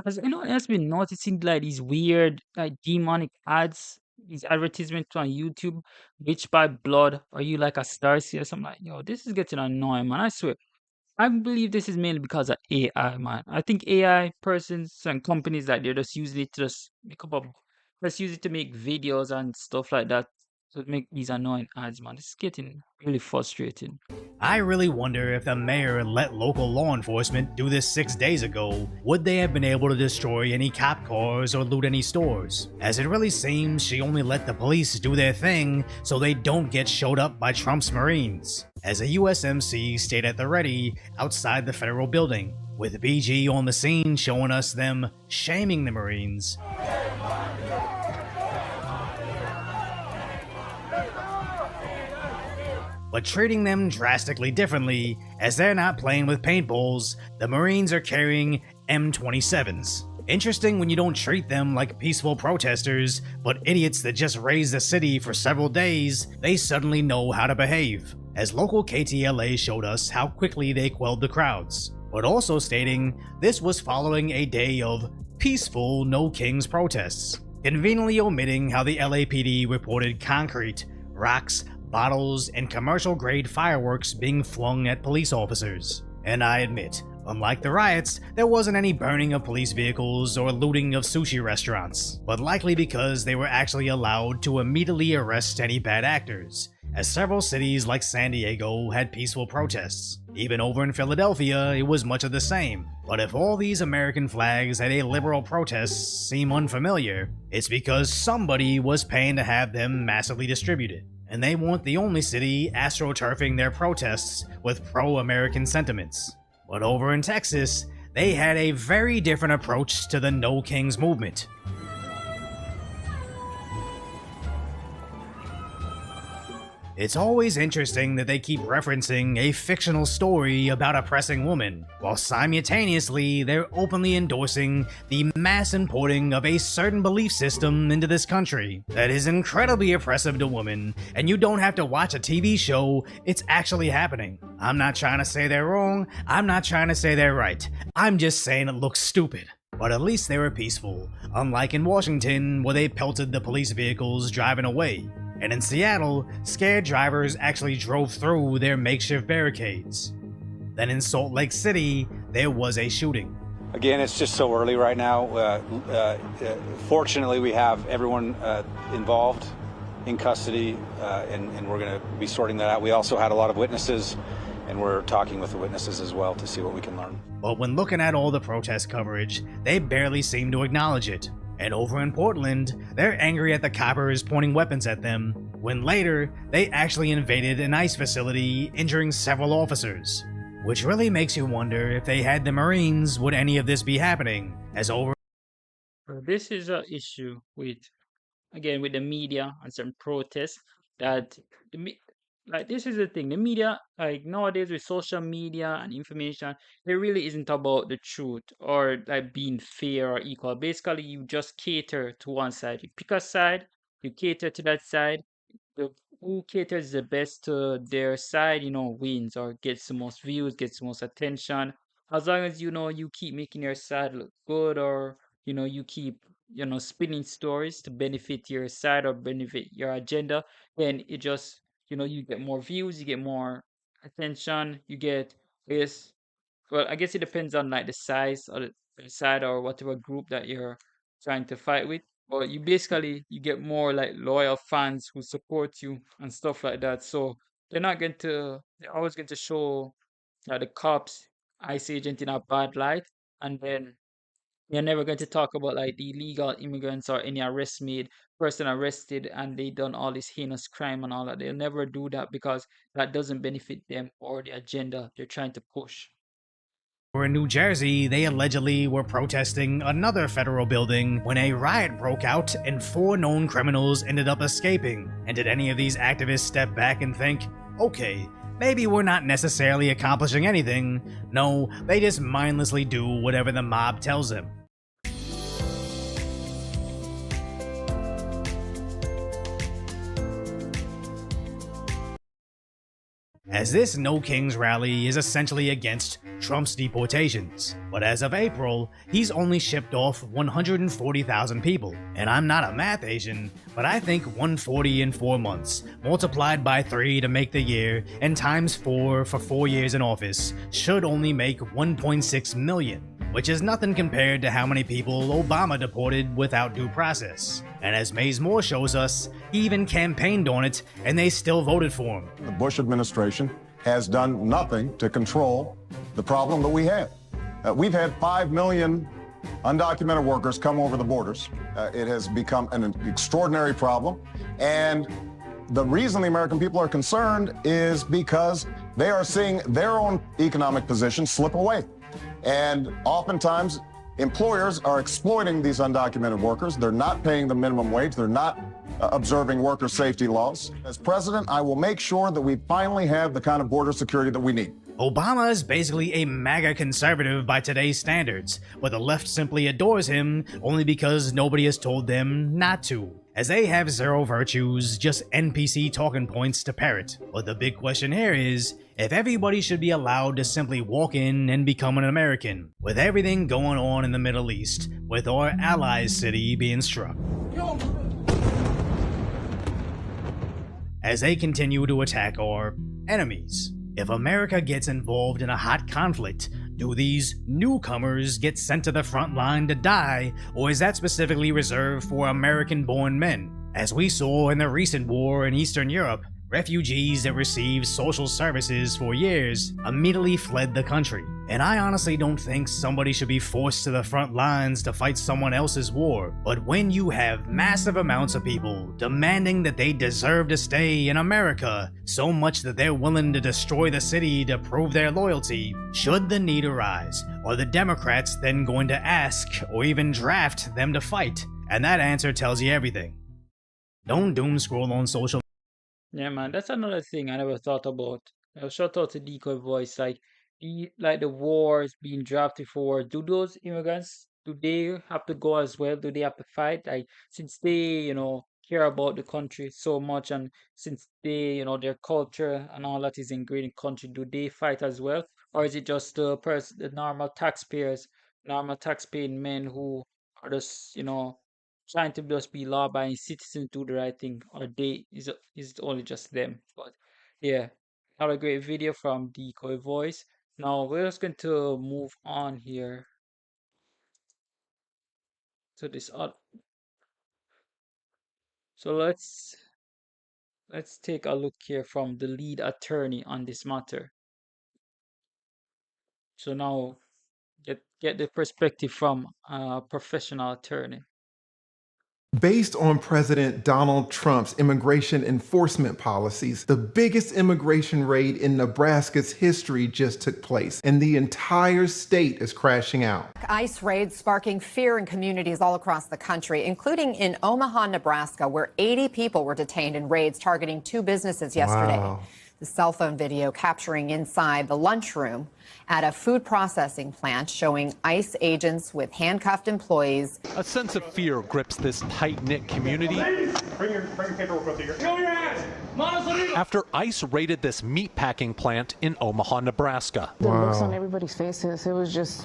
has anyone else been noticing like these weird, like demonic ads, these advertisements on YouTube? Witch by blood? Are you like a star seer? Something like, yo, this is getting annoying, man. I swear. I believe this is mainly because of AI, man. I think AI persons and companies like they're just using it to just just use it to make videos and stuff like that. To make these annoying ads, man. This is getting really frustrating. I really wonder if the mayor let local law enforcement do this 6 days ago, would they have been able to destroy any cop cars or loot any stores? As it really seems she only let the police do their thing so they don't get showed up by Trump's Marines. As a USMC stayed at the ready outside the federal building, with BG on the scene showing us them shaming the Marines. But treating them drastically differently, as they're not playing with paintballs, the Marines are carrying M27s. Interesting when you don't treat them like peaceful protesters, but idiots that just raised the city for several days, they suddenly know how to behave, as local KTLA showed us how quickly they quelled the crowds, but also stating this was following a day of peaceful No Kings protests, conveniently omitting how the LAPD reported concrete, rocks, bottles, and commercial-grade fireworks being flung at police officers. And I admit, unlike the riots, there wasn't any burning of police vehicles or looting of sushi restaurants, but likely because they were actually allowed to immediately arrest any bad actors, as several cities like San Diego had peaceful protests. Even over in Philadelphia, it was much of the same. But if all these American flags at a liberal protest seem unfamiliar, it's because somebody was paying to have them massively distributed. And they weren't the only city astroturfing their protests with pro-American sentiments. But over in Texas, they had a very different approach to the No Kings movement. It's always interesting that they keep referencing a fictional story about oppressing women, while simultaneously they're openly endorsing the mass importing of a certain belief system into this country that is incredibly oppressive to women, and you don't have to watch a TV show, it's actually happening. I'm not trying to say they're wrong, I'm not trying to say they're right, I'm just saying it looks stupid. But at least they were peaceful, unlike in Washington where they pelted the police vehicles driving away. And in Seattle, scared drivers actually drove through their makeshift barricades. Then in Salt Lake City, there was a shooting. Again, it's just so early right now. Fortunately, we have everyone involved in custody, and we're going to be sorting that out. We also had a lot of witnesses, and we're talking with the witnesses as well to see what we can learn. But when looking at all the protest coverage, they barely seem to acknowledge it. And over in Portland, they're angry at the coppers pointing weapons at them, when later, they actually invaded an ICE facility, injuring several officers. Which really makes you wonder if they had the Marines, would any of this be happening, as over... This is an issue with, again, with the media and some protests, that like, this is the thing, the media, like nowadays with social media and information, it really isn't about the truth or like being fair or equal. Basically, you just cater to one side. You pick a side, you cater to that side. The who caters the best to their side, wins or gets the most views, gets the most attention. As long as you keep making your side look good, or you keep spinning stories to benefit your side or benefit your agenda, then it just you get more views, you get more attention, you get this. Well, I guess it depends on like the size or the side or whatever group that you're trying to fight with. But you get more like loyal fans who support you and stuff like that. So they're always going to show the cops, ICE agent in a bad light, and then you're never going to talk about like the illegal immigrants or any person arrested and they done all this heinous crime and all that. They'll never do that because that doesn't benefit them or the agenda they're trying to push. In New Jersey, they allegedly were protesting another federal building when a riot broke out and 4 known criminals ended up escaping. And did any of these activists step back and think, okay, maybe we're not necessarily accomplishing anything? No, they just mindlessly do whatever the mob tells them. As this No Kings rally is essentially against Trump's deportations. But as of April, he's only shipped off 140,000 people. And I'm not a math Asian, but I think 140 in 4 months, multiplied by 3 to make the year, and times 4 for 4 years in office, should only make 1.6 million. Which is nothing compared to how many people Obama deported without due process. And as Mays Moore shows us, he even campaigned on it, and they still voted for him. The Bush administration has done nothing to control the problem that we have. We've had 5 million undocumented workers come over the borders. It has become an extraordinary problem. And the reason the American people are concerned is because they are seeing their own economic position slip away. And oftentimes, employers are exploiting these undocumented workers. They're not paying the minimum wage. They're not observing worker safety laws. As president, I will make sure that we finally have the kind of border security that we need. Obama is basically a MAGA conservative by today's standards, but the left simply adores him only because nobody has told them not to, as they have zero virtues, just NPC talking points to parrot. But the big question here is, if everybody should be allowed to simply walk in and become an American, with everything going on in the Middle East, with our allies' city being struck. As they continue to attack our enemies. If America gets involved in a hot conflict, do these newcomers get sent to the front line to die, or is that specifically reserved for American-born men? As we saw in the recent war in Eastern Europe, refugees that received social services for years immediately fled the country. And I honestly don't think somebody should be forced to the front lines to fight someone else's war. But when you have massive amounts of people demanding that they deserve to stay in America, so much that they're willing to destroy the city to prove their loyalty, should the need arise, are the Democrats then going to ask or even draft them to fight? And that answer tells you everything. Don't doom scroll on social. Yeah, man, that's another thing I never thought about. Shout out to Decoy Voice, like the wars being drafted for. Do those immigrants do they have to go as well? Do they have to fight? Like since they, care about the country so much, and since they, their culture and all that is ingrained in the country, do they fight as well, or is it just the normal taxpayers, normal taxpaying men who are just, trying to just be law-abiding citizens, do the right thing, or is it only just them? But yeah, have a great video from Decoy Voice. Now we're just going to move on here to this other. So let's take a look here from the lead attorney on this matter. So now get the perspective from a professional attorney. Based on President Donald Trump's immigration enforcement policies, the biggest immigration raid in Nebraska's history just took place, and the entire state is crashing out. ICE raids sparking fear in communities all across the country, including in Omaha, Nebraska, where 80 people were detained in raids targeting 2 businesses yesterday. Wow. The cell phone video capturing inside the lunchroom at a food processing plant showing ICE agents with handcuffed employees. A sense of fear grips this tight-knit community. Bring your paperwork with you. Show your ass. After ICE raided this meatpacking plant in Omaha, Nebraska. The looks on everybody's faces, it was just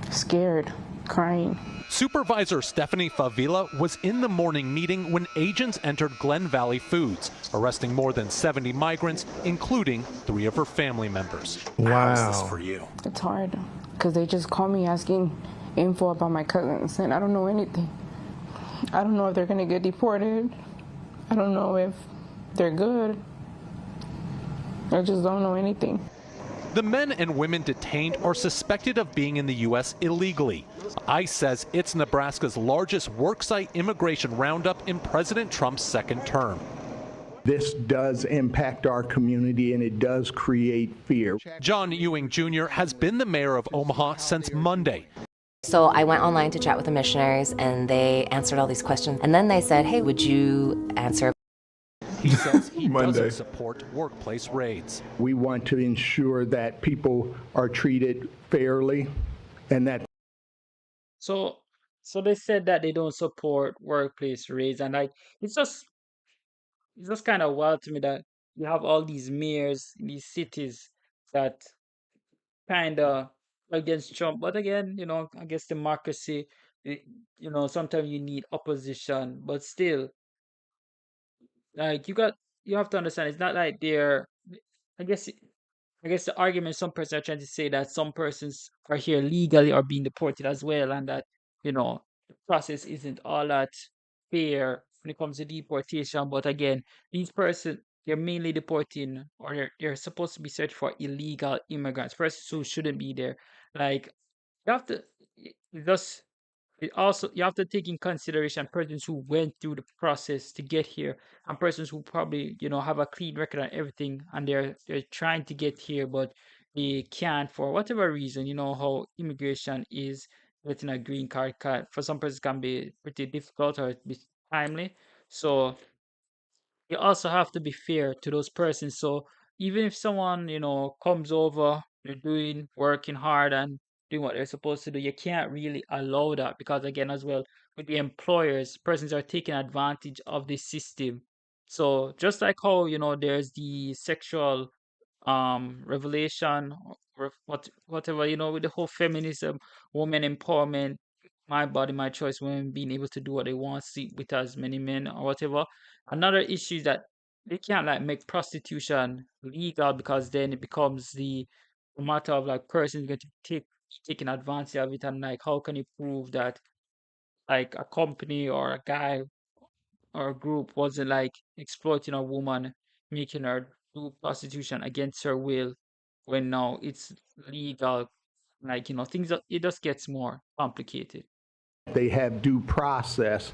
scared, crying. Supervisor Stephanie Favila was in the morning meeting when agents entered Glen Valley Foods, arresting more than 70 migrants, including 3 of her family members. Wow. How is this for you? It's hard because they just call me asking info about my cousins, and I don't know anything. I don't know if they're going to get deported. I don't know if they're good. I just don't know anything. The men and women detained are suspected of being in the U.S. illegally. ICE says it's Nebraska's largest worksite immigration roundup in President Trump's second term. This does impact our community, and it does create fear. John Ewing Jr. has been the mayor of Omaha since Monday. So I went online to chat with the missionaries, and they answered all these questions. And then they said, hey, would you answer? He says he doesn't support workplace raids. We want to ensure that people are treated fairly and that. So they said that they don't support workplace raids, and it's just kind of wild to me that you have all these mayors in these cities that kind of against Trump. But again, I guess democracy, sometimes you need opposition, but still, like you have to understand, it's not like I guess I guess the argument some persons are trying to say that some persons are here legally or being deported as well, and that the process isn't all that fair when it comes to deportation. But again, these persons, they're mainly deporting, or they're supposed to be searched for illegal immigrants, persons who shouldn't be there. Like you have to just it also, you have to take in consideration persons who went through the process to get here, and persons who probably have a clean record and everything, and they're trying to get here, but they can't for whatever reason. You know how immigration is. Getting a green card for some persons can be pretty difficult or be timely. So you also have to be fair to those persons. So even if someone, comes over, they're working hard and doing what they're supposed to do, you can't really allow that because, again, as well, with the employers, persons are taking advantage of the system. So just like how, there's the sexual revelation or whatever, with the whole feminism, woman empowerment, my body, my choice, women being able to do what they want, sleep with as many men or whatever. Another issue is that they can't like make prostitution legal because then it becomes the matter of like persons going to taking advantage of it, and like how can you prove that like a company or a guy or a group wasn't like exploiting a woman, making her do prostitution against her will when now it's legal. Like, it just gets more complicated. They have due process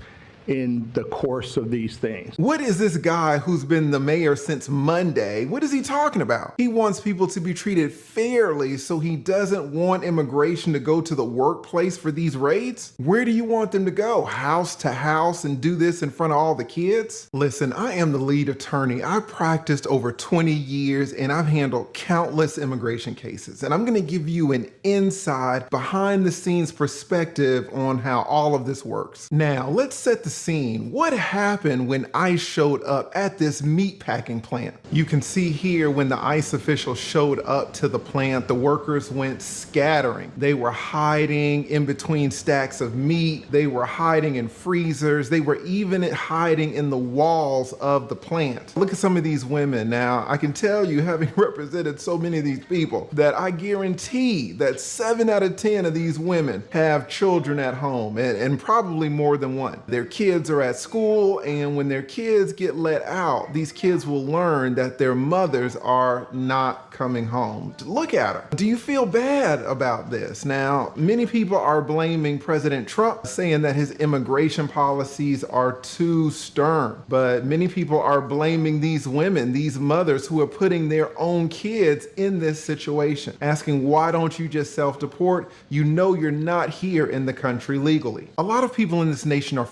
in the course of these things. What is this guy who's been the mayor since Monday? What is he talking about? He wants people to be treated fairly, so he doesn't want immigration to go to the workplace for these raids? Where do you want them to go? House to house and do this in front of all the kids? Listen, I am the lead attorney. I've practiced over 20 years and I've handled countless immigration cases. And I'm going to give you an inside, behind the scenes perspective on how all of this works. Now, let's set the scene. What happened when ICE showed up at this meat packing plant? You can see here when the ICE officials showed up to the plant, the workers went scattering. They were hiding in between stacks of meat. They were hiding in freezers. They were even hiding in the walls of the plant. Look at some of these women. Now, I can tell you, having represented so many of these people, that I guarantee that 7 out of 10 of these women have children at home, and probably more than one. Their kids are at school, and when their kids get let out, these kids will learn that their mothers are not coming home. Look at her. Do you feel bad about this? Now, many people are blaming President Trump, saying that his immigration policies are too stern. But many people are blaming these women, these mothers who are putting their own kids in this situation, asking, why don't you just self-deport? You know you're not here in the country legally. A lot of people in this nation are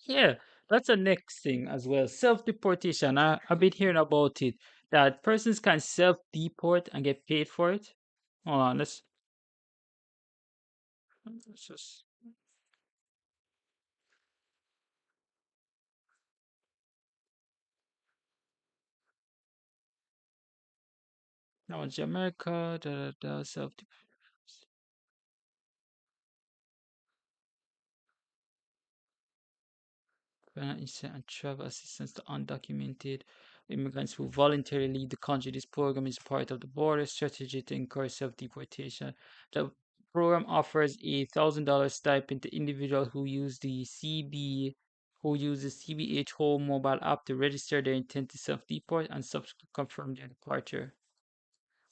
Yeah, that's the next thing as well. Self-deportation. I've been hearing about it, that persons can self-deport and get paid for it. Hold on, let's just now it's America, self and travel assistance to undocumented immigrants who voluntarily leave the country. This program is part of the border strategy to encourage self-deportation. The program offers a $1,000 stipend to individuals who use the CBH Home mobile app to register their intent to self-deport and subsequently confirm their departure.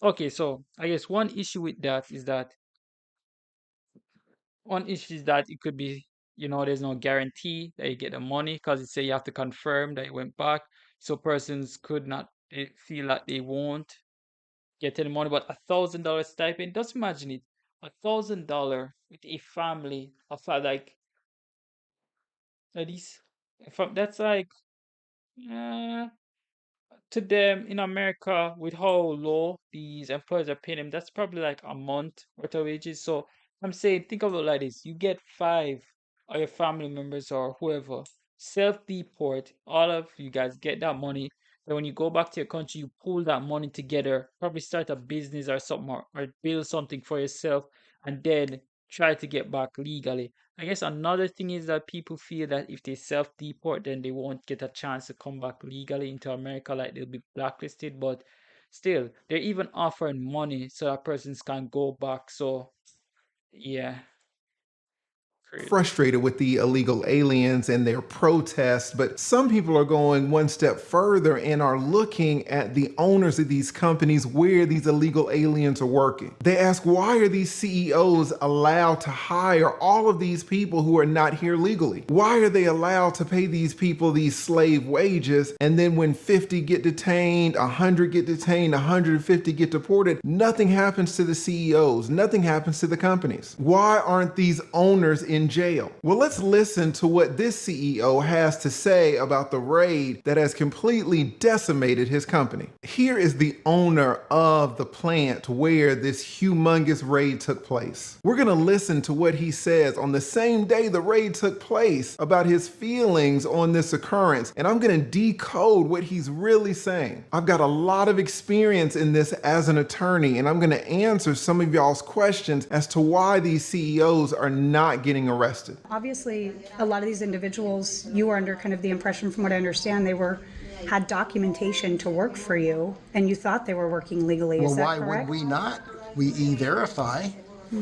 Okay, so I guess one issue is that it could be, there's no guarantee that you get the money because it say you have to confirm that it went back. So persons could not feel like they won't get any money. But $1,000 stipend, just imagine it, $1,000 with a family of like at least, that's like uh, to them in America with how low these employers are paying them, that's probably like a month worth of wages. So I'm saying, think of it like this: you get 5 of your family members or whoever self-deport, all of you guys get that money. Then when you go back to your country, you pool that money together, probably start a business or something, or build something for yourself, and then try to get back legally. I guess another thing is that people feel that if they self-deport, then they won't get a chance to come back legally into America, like they'll be blacklisted. But still, they're even offering money so that persons can go back. So, yeah, crazy. frustrated with the illegal aliens and their protests, but some people are going one step further and are looking at the owners of these companies where these illegal aliens are working. They ask, why are these CEOs allowed to hire all of these people who are not here legally? Why are they allowed to pay these people these slave wages, and then when 50 get detained, 100 get detained, 150 get deported, nothing happens to the CEOs, nothing happens to the companies? Why aren't these owners in in jail. Well, let's listen to what this CEO has to say about the raid that has completely decimated his company. Here is the owner of the plant where this humongous raid took place. We're going to listen to what he says on the same day the raid took place about his feelings on this occurrence, and I'm going to decode what he's really saying. I've got a lot of experience in this as an attorney, and I'm going to answer some of y'all's questions as to why these CEOs are not getting arrested. Obviously, a lot of these individuals, you were under kind of the impression, from what I understand, they had documentation to work for you, and you thought they were working legally. Is that correct? Well, why would we not? We e-verify.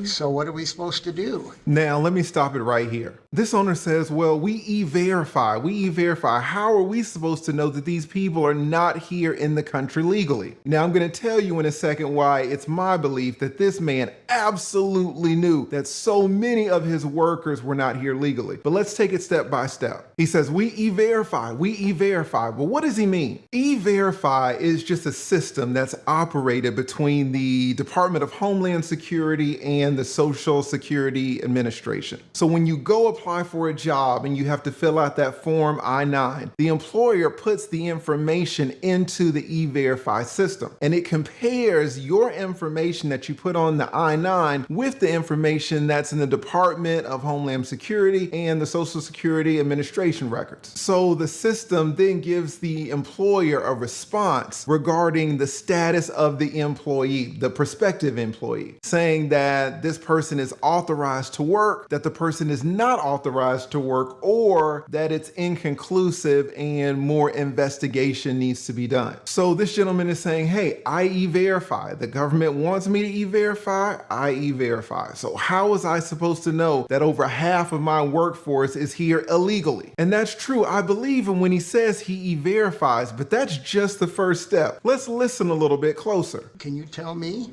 So what are we supposed to do? Now, let me stop it right here. This owner says, well, we e-verify. How are we supposed to know that these people are not here in the country legally? Now, I'm going to tell you in a second why it's my belief that this man absolutely knew that so many of his workers were not here legally. But let's take it step by step. He says, we e-verify. Well, what does he mean? E-verify is just a system that's operated between the Department of Homeland Security and the Social Security Administration. So when you go apply for a job and you have to fill out that form I-9, the employer puts the information into the E-Verify system, and it compares your information that you put on the I-9 with the information that's in the Department of Homeland Security and the Social Security Administration records. So the system then gives the employer a response regarding the status of the employee, the prospective employee, saying that this person is authorized to work, that the person is not authorized to work, or that it's inconclusive and more investigation needs to be done. So this gentleman is saying, hey, I e-verify. The government wants me to e-verify, I e-verify. So how was I supposed to know that over half of my workforce is here illegally? And that's true. I believe him when he says he e-verifies, but that's just the first step. Let's listen a little bit closer. Can you tell me?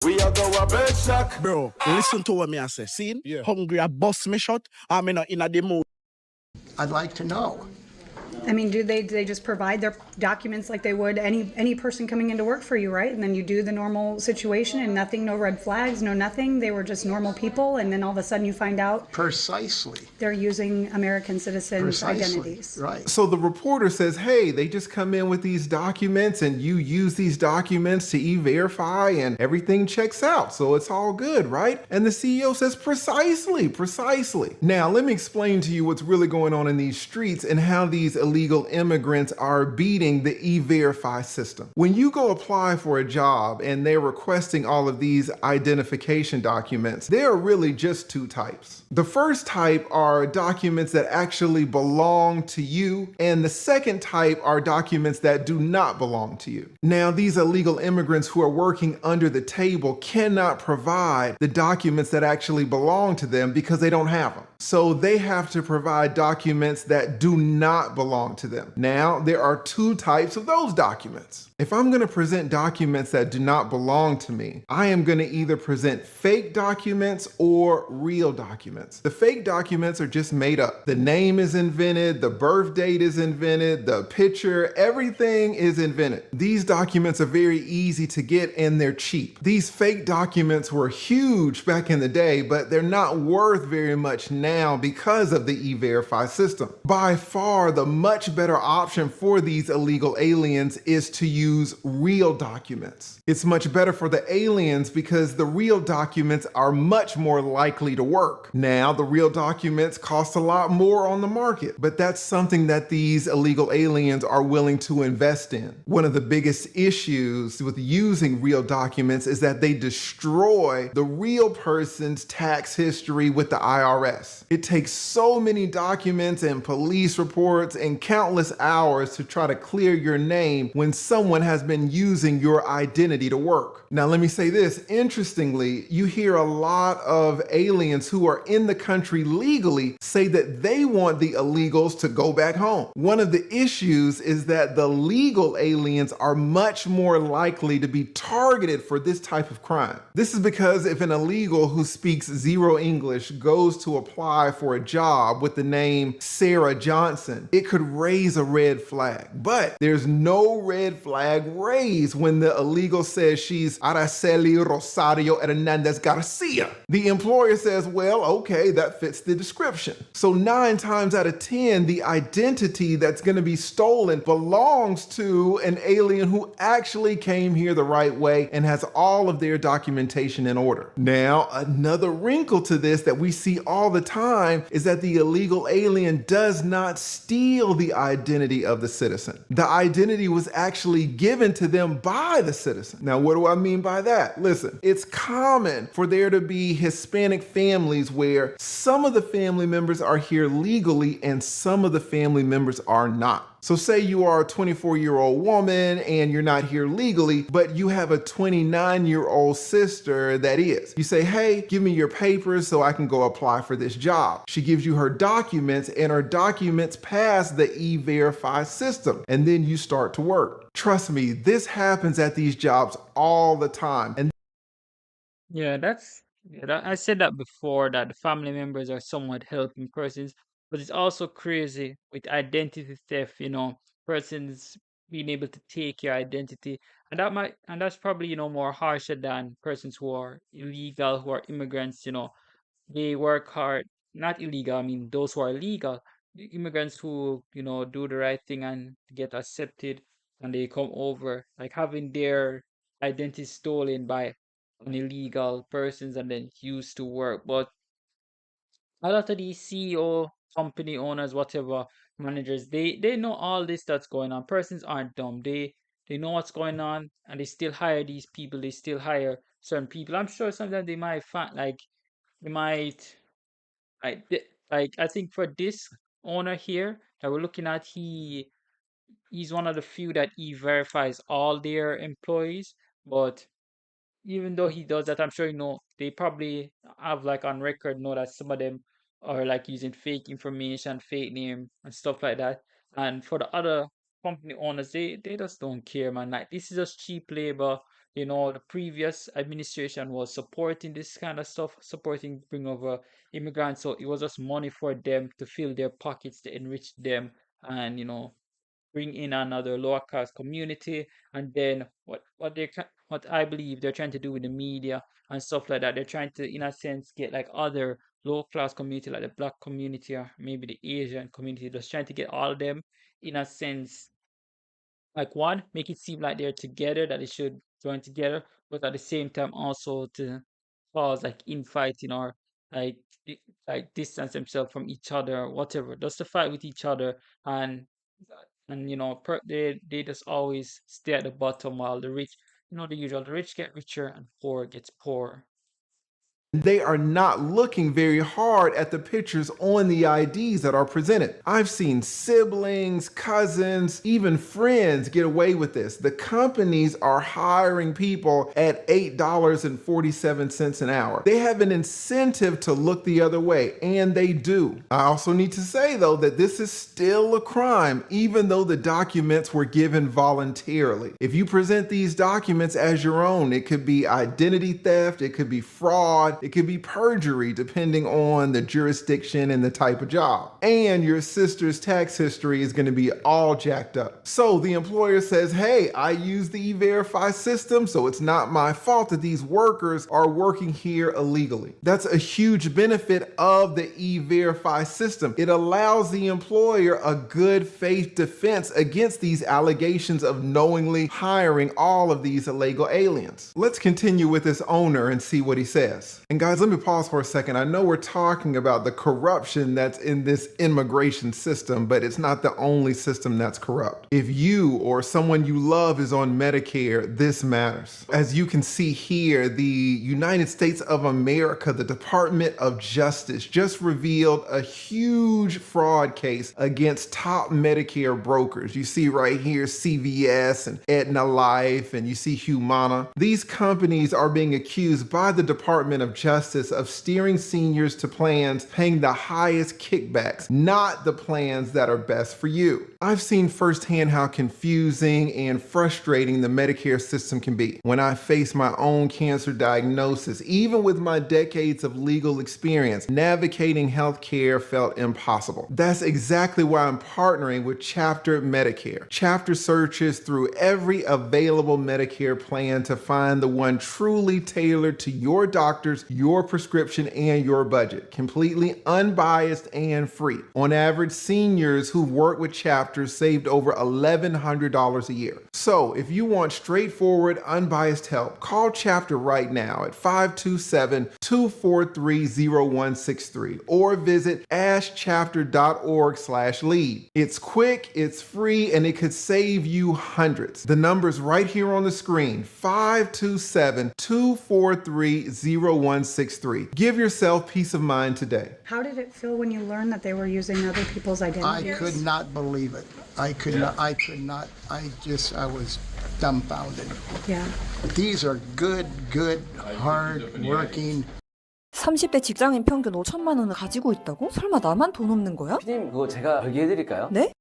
We are go a bird shock. Bro, listen to what me I say. See? Yeah. Hungry, a bust me shot. I'm in the mood. I'd like to know. I mean, do they just provide their documents like they would any person coming into work for you, right? And then you do the normal situation and nothing, no red flags, no nothing. They were just normal people, and then all of a sudden you find out precisely they're using American citizens' identities. Right. So the reporter says, hey, they just come in with these documents and you use these documents to e-verify and everything checks out. So it's all good, right? And the CEO says, precisely. Now, let me explain to you what's really going on in these streets and how these illegal immigrants are beating the e-verify system. When you go apply for a job and they're requesting all of these identification documents, there are really just two types. The first type are documents that actually belong to you, and the second type are documents that do not belong to you. Now, these illegal immigrants who are working under the table cannot provide the documents that actually belong to them because they don't have them. So they have to provide documents that do not belong to them. Now, there are two types of those documents. If I'm going to present documents that do not belong to me, I am going to either present fake documents or real documents. The fake documents are just made up. The name is invented, the birth date is invented, the picture, everything is invented. These documents are very easy to get and they're cheap. These fake documents were huge back in the day, but they're not worth very much now because of the E-Verify system. By far, the much better option for these illegal aliens is to use real documents. It's much better for the aliens because the real documents are much more likely to work. Now, the real documents cost a lot more on the market, but that's something that these illegal aliens are willing to invest in. One of the biggest issues with using real documents is that they destroy the real person's tax history with the IRS. It takes so many documents and police reports and countless hours to try to clear your name when someone has been using your identity to work. Now, let me say this. Interestingly, you hear a lot of aliens who are in the country legally say that they want the illegals to go back home. One of the issues is that the legal aliens are much more likely to be targeted for this type of crime. This is because if an illegal who speaks zero English goes to apply apply for a job with the name Sarah Johnson, it could raise a red flag. But there's no red flag raised when the illegal says she's Araceli Rosario Hernandez Garcia. The employer says, well, okay, that fits the description. So 9 times out of 10, the identity that's going to be stolen belongs to an alien who actually came here the right way and has all of their documentation in order. Now, another wrinkle to this that we see all the time is that the illegal alien does not steal the identity of the citizen. The identity was actually given to them by the citizen. Now, what do I mean by that? Listen, it's common for there to be Hispanic families where some of the family members are here legally and some of the family members are not. So say you are a 24-year-old woman and you're not here legally, but you have a 29-year-old sister that is. You say, hey, give me your papers so I can go apply for this job. She gives you her documents and her documents pass the E-Verify system. And then you start to work. Trust me, this happens at these jobs all the time. And Yeah, I said that before, that the family members are somewhat helping persons, but it's also crazy with identity theft, persons being able to take your identity. And that's probably, more harsher than persons who are illegal, who are immigrants, they work hard, not illegal, I mean those who are legal, the immigrants who, do the right thing and get accepted and they come over, like having their identity stolen by an illegal persons and then used to work. But a lot of these CEO, company owners, whatever, managers, they know all this that's going on. Persons aren't dumb. They know what's going on and they still hire these people, they still hire certain people. I'm sure sometimes they might find like they might like I think for this owner here that we're looking at, he's one of the few that verifies all their employees. But even though he does that, I'm sure they probably have like on record know that some of them are like using fake information, fake name and stuff like that. And for the other company owners, they just don't care, man. Like this is just cheap labor. The previous administration was supporting this kind of stuff, supporting bring over immigrants. So it was just money for them to fill their pockets, to enrich them, and bring in another lower class community. And then what I believe they're trying to do with the media and stuff like that, they're trying to in a sense get like other low class community like the black community or maybe the Asian community, just trying to get all of them in a sense, like one, make it seem like they're together, that they should join together, but at the same time also to cause like infighting or like like distance themselves from each other or whatever, just to fight with each other. and they just always stay at the bottom while the rich, the usual, the rich get richer and poor gets poorer. they are not looking very hard at the pictures on the IDs that are presented. I've seen siblings, cousins, even friends get away with this. The companies are hiring people at $8.47 an hour. They have an incentive to look the other way, and they do. I also need to say, though, that this is still a crime, even though the documents were given voluntarily. If you present these documents as your own, it could be identity theft, it could be fraud, it could be perjury, depending on the jurisdiction and the type of job. And your sister's tax history is going to be all jacked up. So the employer says, hey, I use the E-Verify system, so it's not my fault that these workers are working here illegally. That's a huge benefit of the E-Verify system. It allows the employer a good faith defense against these allegations of knowingly hiring all of these illegal aliens. Let's continue with this owner and see what he says. And guys, let me pause for a second. I know we're talking about the corruption that's in this immigration system, but it's not the only system that's corrupt. If you or someone you love is on Medicare, this matters. As you can see here, the United States of America, the Department of Justice, just revealed a huge fraud case against top Medicare brokers. You see right here CVS and Aetna Life, and you see Humana. These companies are being accused by the Department of justice of steering seniors to plans paying the highest kickbacks, not the plans that are best for you. I've seen firsthand how confusing and frustrating the Medicare system can be. When I faced my own cancer diagnosis, even with my decades of legal experience, navigating healthcare felt impossible. That's exactly why I'm partnering with Chapter Medicare. Chapter searches through every available Medicare plan to find the one truly tailored to your doctors, your prescription, and your budget. Completely unbiased and free. On average, seniors who work with Chapter saved over $1,100 a year. So if you want straightforward, unbiased help, call Chapter right now at 527-243-0163 or visit askchapter.org/lead. It's quick, it's free, and it could save you hundreds. The number's right here on the screen, 527-243-0163. Give yourself peace of mind today. How did it feel when you learned that they were using other people's I identities? could not believe it. I was dumbfounded. Yeah. These are good, hard working. 30대 직장인 평균 5천만 원을 가지고 있다고? 설마 나만 돈 없는 거야? 피디님 그거 제가 얘기해드릴까요? 네?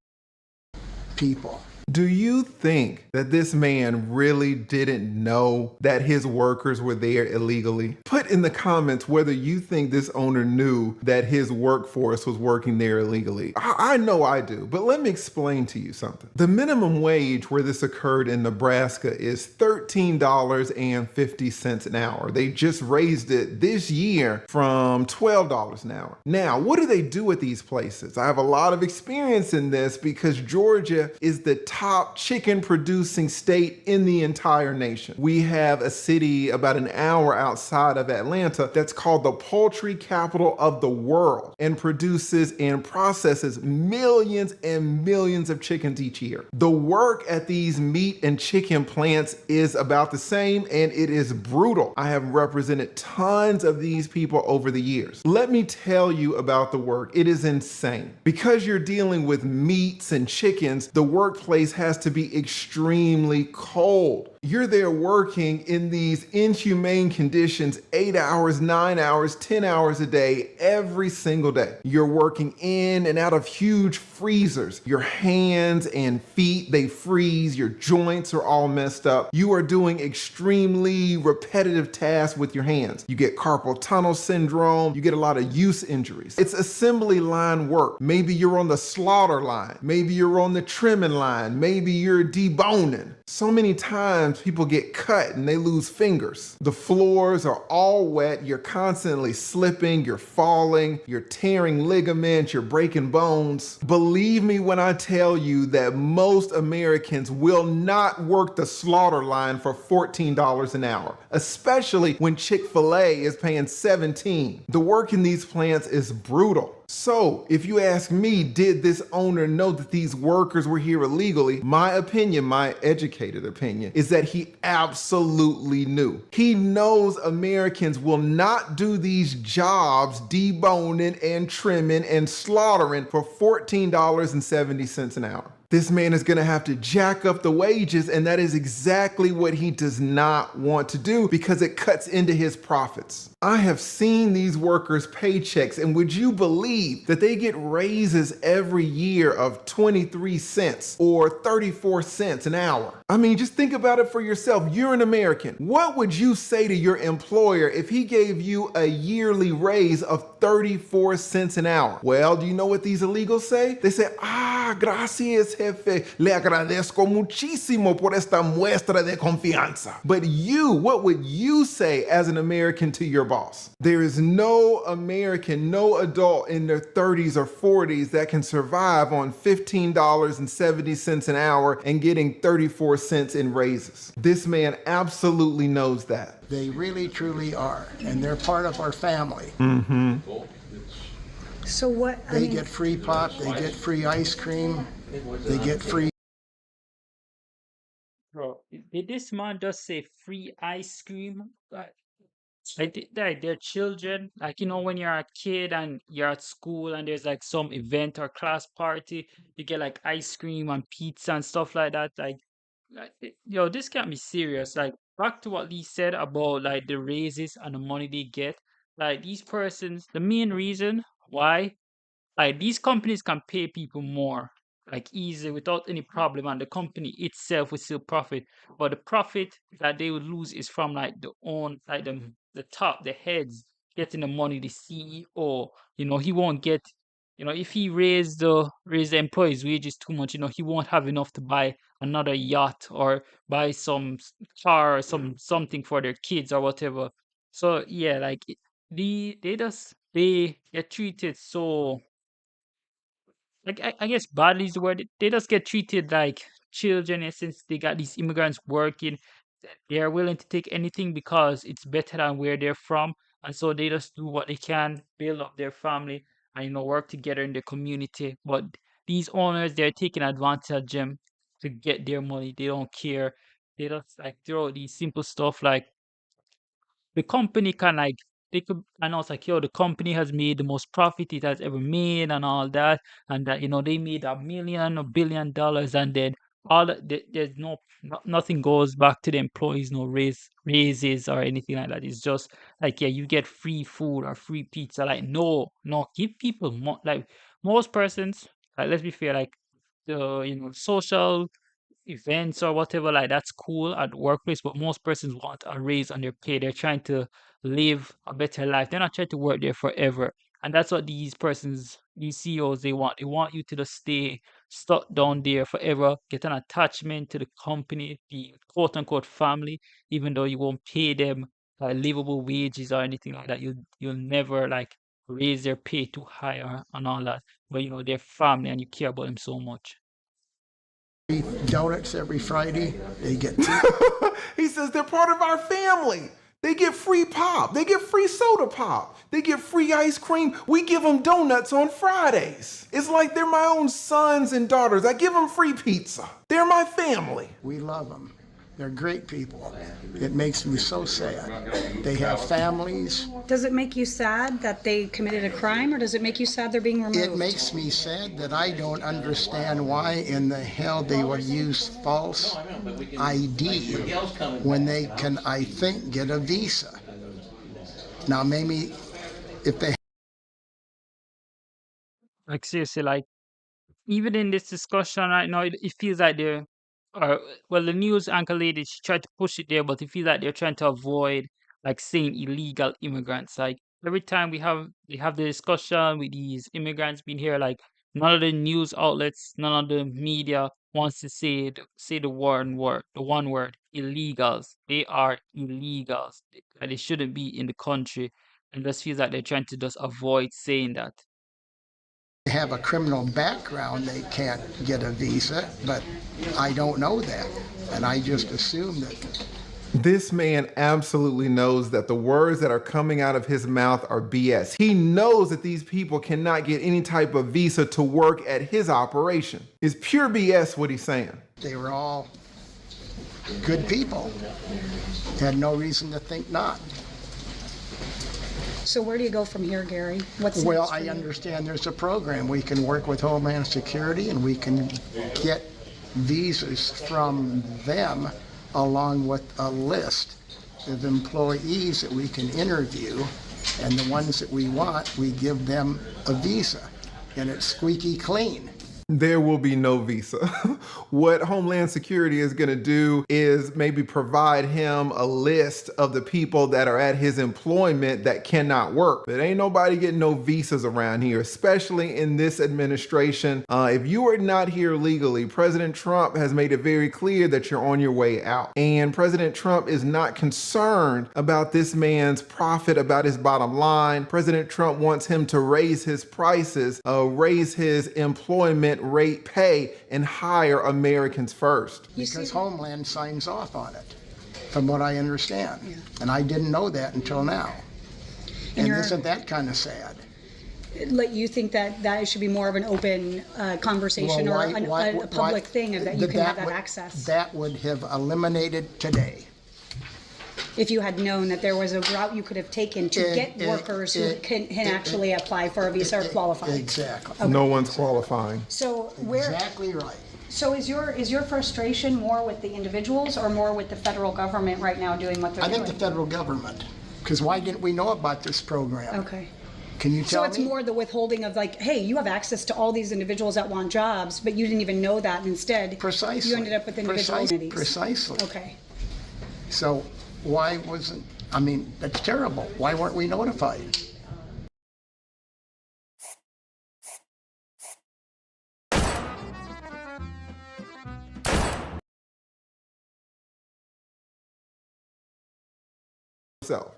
People. Do you think that this man really didn't know that his workers were there illegally? Put in the comments whether you think this owner knew that his workforce was working there illegally. I know I do, but let me explain to you something. The minimum wage where this occurred in Nebraska is $13.50 an hour. They just raised it this year from $12 an hour. Now, what do they do at these places? I have a lot of experience in this because Georgia is the top chicken producing state in the entire nation. We have a city about an hour outside of Atlanta that's called the poultry capital of the world and produces and processes millions and millions of chickens each year. The work at these meat and chicken plants is about the same, and it is brutal. I have represented tons of these people over the years. Let me tell you about the work. It is insane. Because you're dealing with meats and chickens, the workplace has to be extremely cold. You're there working in these inhumane conditions, 8 hours, 9 hours, 10 hours a day, every single day. You're working in and out of huge freezers. Your hands and feet, they freeze. Your joints are all messed up. You are doing extremely repetitive tasks with your hands. You get carpal tunnel syndrome. You get a lot of use injuries. It's assembly line work. Maybe you're on the slaughter line. Maybe you're on the trimming line. Maybe you're deboning. So many times people get cut and they lose fingers. The floors are all wet. You're constantly slipping, you're falling, you're tearing ligaments, you're breaking bones. Believe me when I tell you that most Americans will not work the slaughter line for $14 an hour, especially when Chick-fil-A is paying $17. The work in these plants is brutal. So, if you ask me, did this owner know that these workers were here illegally? My opinion, my educated opinion, is that he absolutely knew. He knows Americans will not do these jobs deboning and trimming and slaughtering for $14.70 an hour. This man is going to have to jack up the wages, and that is exactly what he does not want to do because it cuts into his profits. I have seen these workers' paychecks, and would you believe that they get raises every year of 23 cents or 34 cents an hour? I mean, just think about it for yourself. You're an American. What would you say to your employer if he gave you a yearly raise of 34 cents an hour? Well, do you know what these illegals say? They say, gracias, jefe. Le agradezco muchísimo por esta muestra de confianza. But you, what would you say as an American to your boss? There is no American, no adult in their 30s or 40s that can survive on $15.70 an hour and getting 34 cents in raises. This man absolutely knows that. They really, truly are. And they're part of our family. Mm-hmm. So what? They get free pop, they get free ice cream, they get free. Bro, did this man just say free ice cream? Like their children, like when you're a kid and you're at school and there's like some event or class party, you get like ice cream and pizza and stuff like that. This can't be serious. Like back to what Lee said about like the raises and the money they get. like these persons, the main reason why, like these companies can pay people more, like easy without any problem, and the company itself will still profit. But the profit that they would lose is from like the own, like the top, the heads getting the money, the CEO. He won't get, if he raise the employees' wages too much, he won't have enough to buy another yacht or buy some car or something for their kids or whatever. So yeah, like they get treated so, like I guess badly is the word. They just get treated like children, and since they got these immigrants working, they are willing to take anything because it's better than where they're from, and so they just do what they can, build up their family, and work together in the community. But these owners, they're taking advantage of them to get their money. They don't care. They just like throw these simple stuff like the company can, like, they could announce like, yo, the company has made the most profit it has ever made and all that, and that they made $1 million or $1 billion, and then there's nothing goes back to the employees, no raises or anything like that. It's just like, yeah, you get free food or free pizza. Like, no, give people more. Like, most persons, like, let's be fair, like the social events or whatever, like that's cool at the workplace, but most persons want a raise on their pay. They're trying to live a better life. They're not trying to work there forever. And that's what these persons, these CEOs, they want. They want you to just stay stuck down there forever, get an attachment to the company, the quote unquote family, even though you won't pay them livable wages or anything like that. You'll never like raise their pay too high and all that. But they're family and you care about them so much. Donuts every Friday. They get He says they're part of our family. They get free pop. They get free soda pop. They get free ice cream. We give them donuts on Fridays. It's like they're my own sons and daughters. I give them free pizza. They're my family. We love them. They're great people. It makes me so sad. They have families. Does it make you sad that they committed a crime, or does it make you sad they're being removed? It makes me sad that I don't understand why in the hell they would use false ID when they can, I think, get a visa. Now, maybe if they... Like, seriously, like, even in this discussion right now, it feels like they're, well, the news anchor lady, she tried to push it there, but it feels like they're trying to avoid, like, saying illegal immigrants. Like, every time they have the discussion with these immigrants being here, like, none of the news outlets, none of the media wants to say the one word, illegals. They are illegals. They shouldn't be in the country, and just feels like they're trying to just avoid saying that. have a criminal background, they can't get a visa, but I don't know that. And I just assume that. This man absolutely knows that the words that are coming out of his mouth are BS. He knows that these people cannot get any type of visa to work at his operation. It's pure BS what he's saying. They were all good people. Had no reason to think not. So where do you go from here, Gary? What's well, next for I you? understand there's a program. We can work with Homeland Security and we can get visas from them along with a list of employees that we can interview, and the ones that we want, we give them a visa, and it's squeaky clean. There will be no visa. What Homeland Security is going to do is maybe provide him a list of the people that are at his employment that cannot work. But ain't nobody getting no visas around here, especially in this administration. If you are not here legally, President Trump has made it very clear that you're on your way out. And President Trump is not concerned about this man's profit, about his bottom line. President Trump wants him to raise his prices, raise his employment rate pay, and hire Americans first. Because Homeland signs off on it, from what I understand. Yeah. And I didn't know that until now. And isn't that kind of sad? Like, you think that should be more of an open conversation, or a public thing, of that you can have that access? That would have eliminated today. If you had known that there was a route you could have taken to get workers who can actually apply for a visa or qualify. Exactly. Okay. No one's qualifying. So exactly right. So is your frustration more with the individuals or more with the federal government right now doing what they're doing? I think the federal government. Because why didn't we know about this program? Okay. Can you tell So it's me? more the withholding of like, hey, you have access to all these individuals that want jobs, but you didn't even know that. And instead, Precisely. you ended up with individuals. Precisely. Okay. So why wasn't, I mean, that's terrible. Why weren't we notified?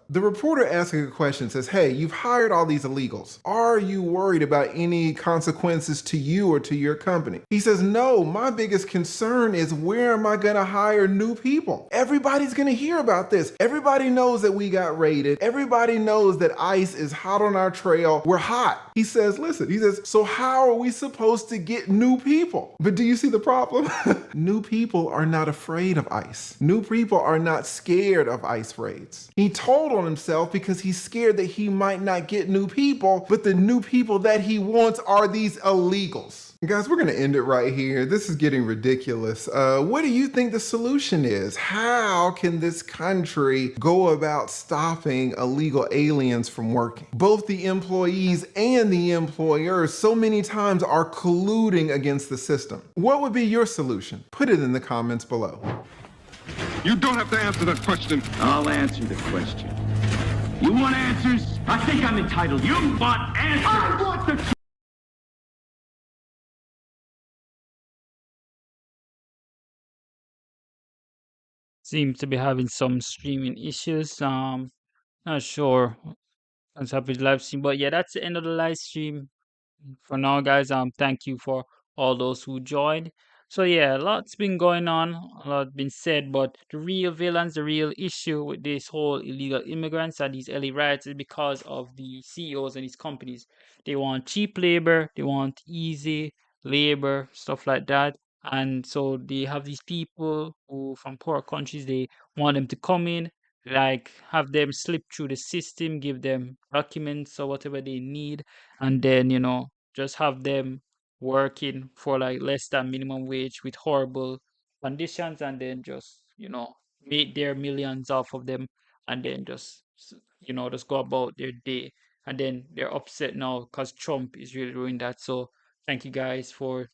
The reporter asking a question says, hey, you've hired all these illegals. Are you worried about any consequences to you or to your company? He says, no, my biggest concern is where am I going to hire new people? Everybody's going to hear about this. Everybody knows that we got raided. Everybody knows that ICE is hot on our trail. We're hot. He says, listen, he says, so how are we supposed to get new people? But do you see the problem? New people are not afraid of ICE. New people are not scared of ICE raids. He told on himself because he's scared that he might not get new people, but the new people that he wants are these illegals. Guys, we're going to end it right here. This is getting ridiculous. What do you think the solution is? How can this country go about stopping illegal aliens from working? Both the employees and the employers so many times are colluding against the system. What would be your solution? Put it in the comments below. You don't have to answer that question. I'll answer the question. You want answers? I think I'm entitled. You want answers? I want the truth. Seems to be having some streaming issues. Not sure what's happening with live stream, but yeah, that's the end of the live stream for now, guys. Thank you for all those who joined. So yeah, a lot's been going on, a lot been said, but the real villains, the real issue with this whole illegal immigrants and these LA riots is because of the CEOs and these companies. They want cheap labor, they want easy labor, stuff like that. And so they have these people who from poor countries, they want them to come in, like have them slip through the system, give them documents or whatever they need, and then just have them working for like less than minimum wage with horrible conditions, and then just make their millions off of them, and then just go about their day. And then they're upset now because Trump is really doing that. So thank you guys for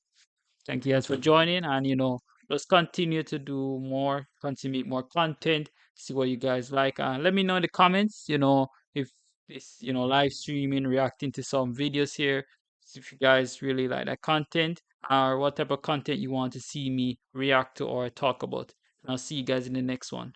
joining, and let's continue to do more, continue to make more content, see what you guys like. Let me know in the comments, if this, live streaming, reacting to some videos here, if you guys really like that content, or what type of content you want to see me react to or talk about. And I'll see you guys in the next one.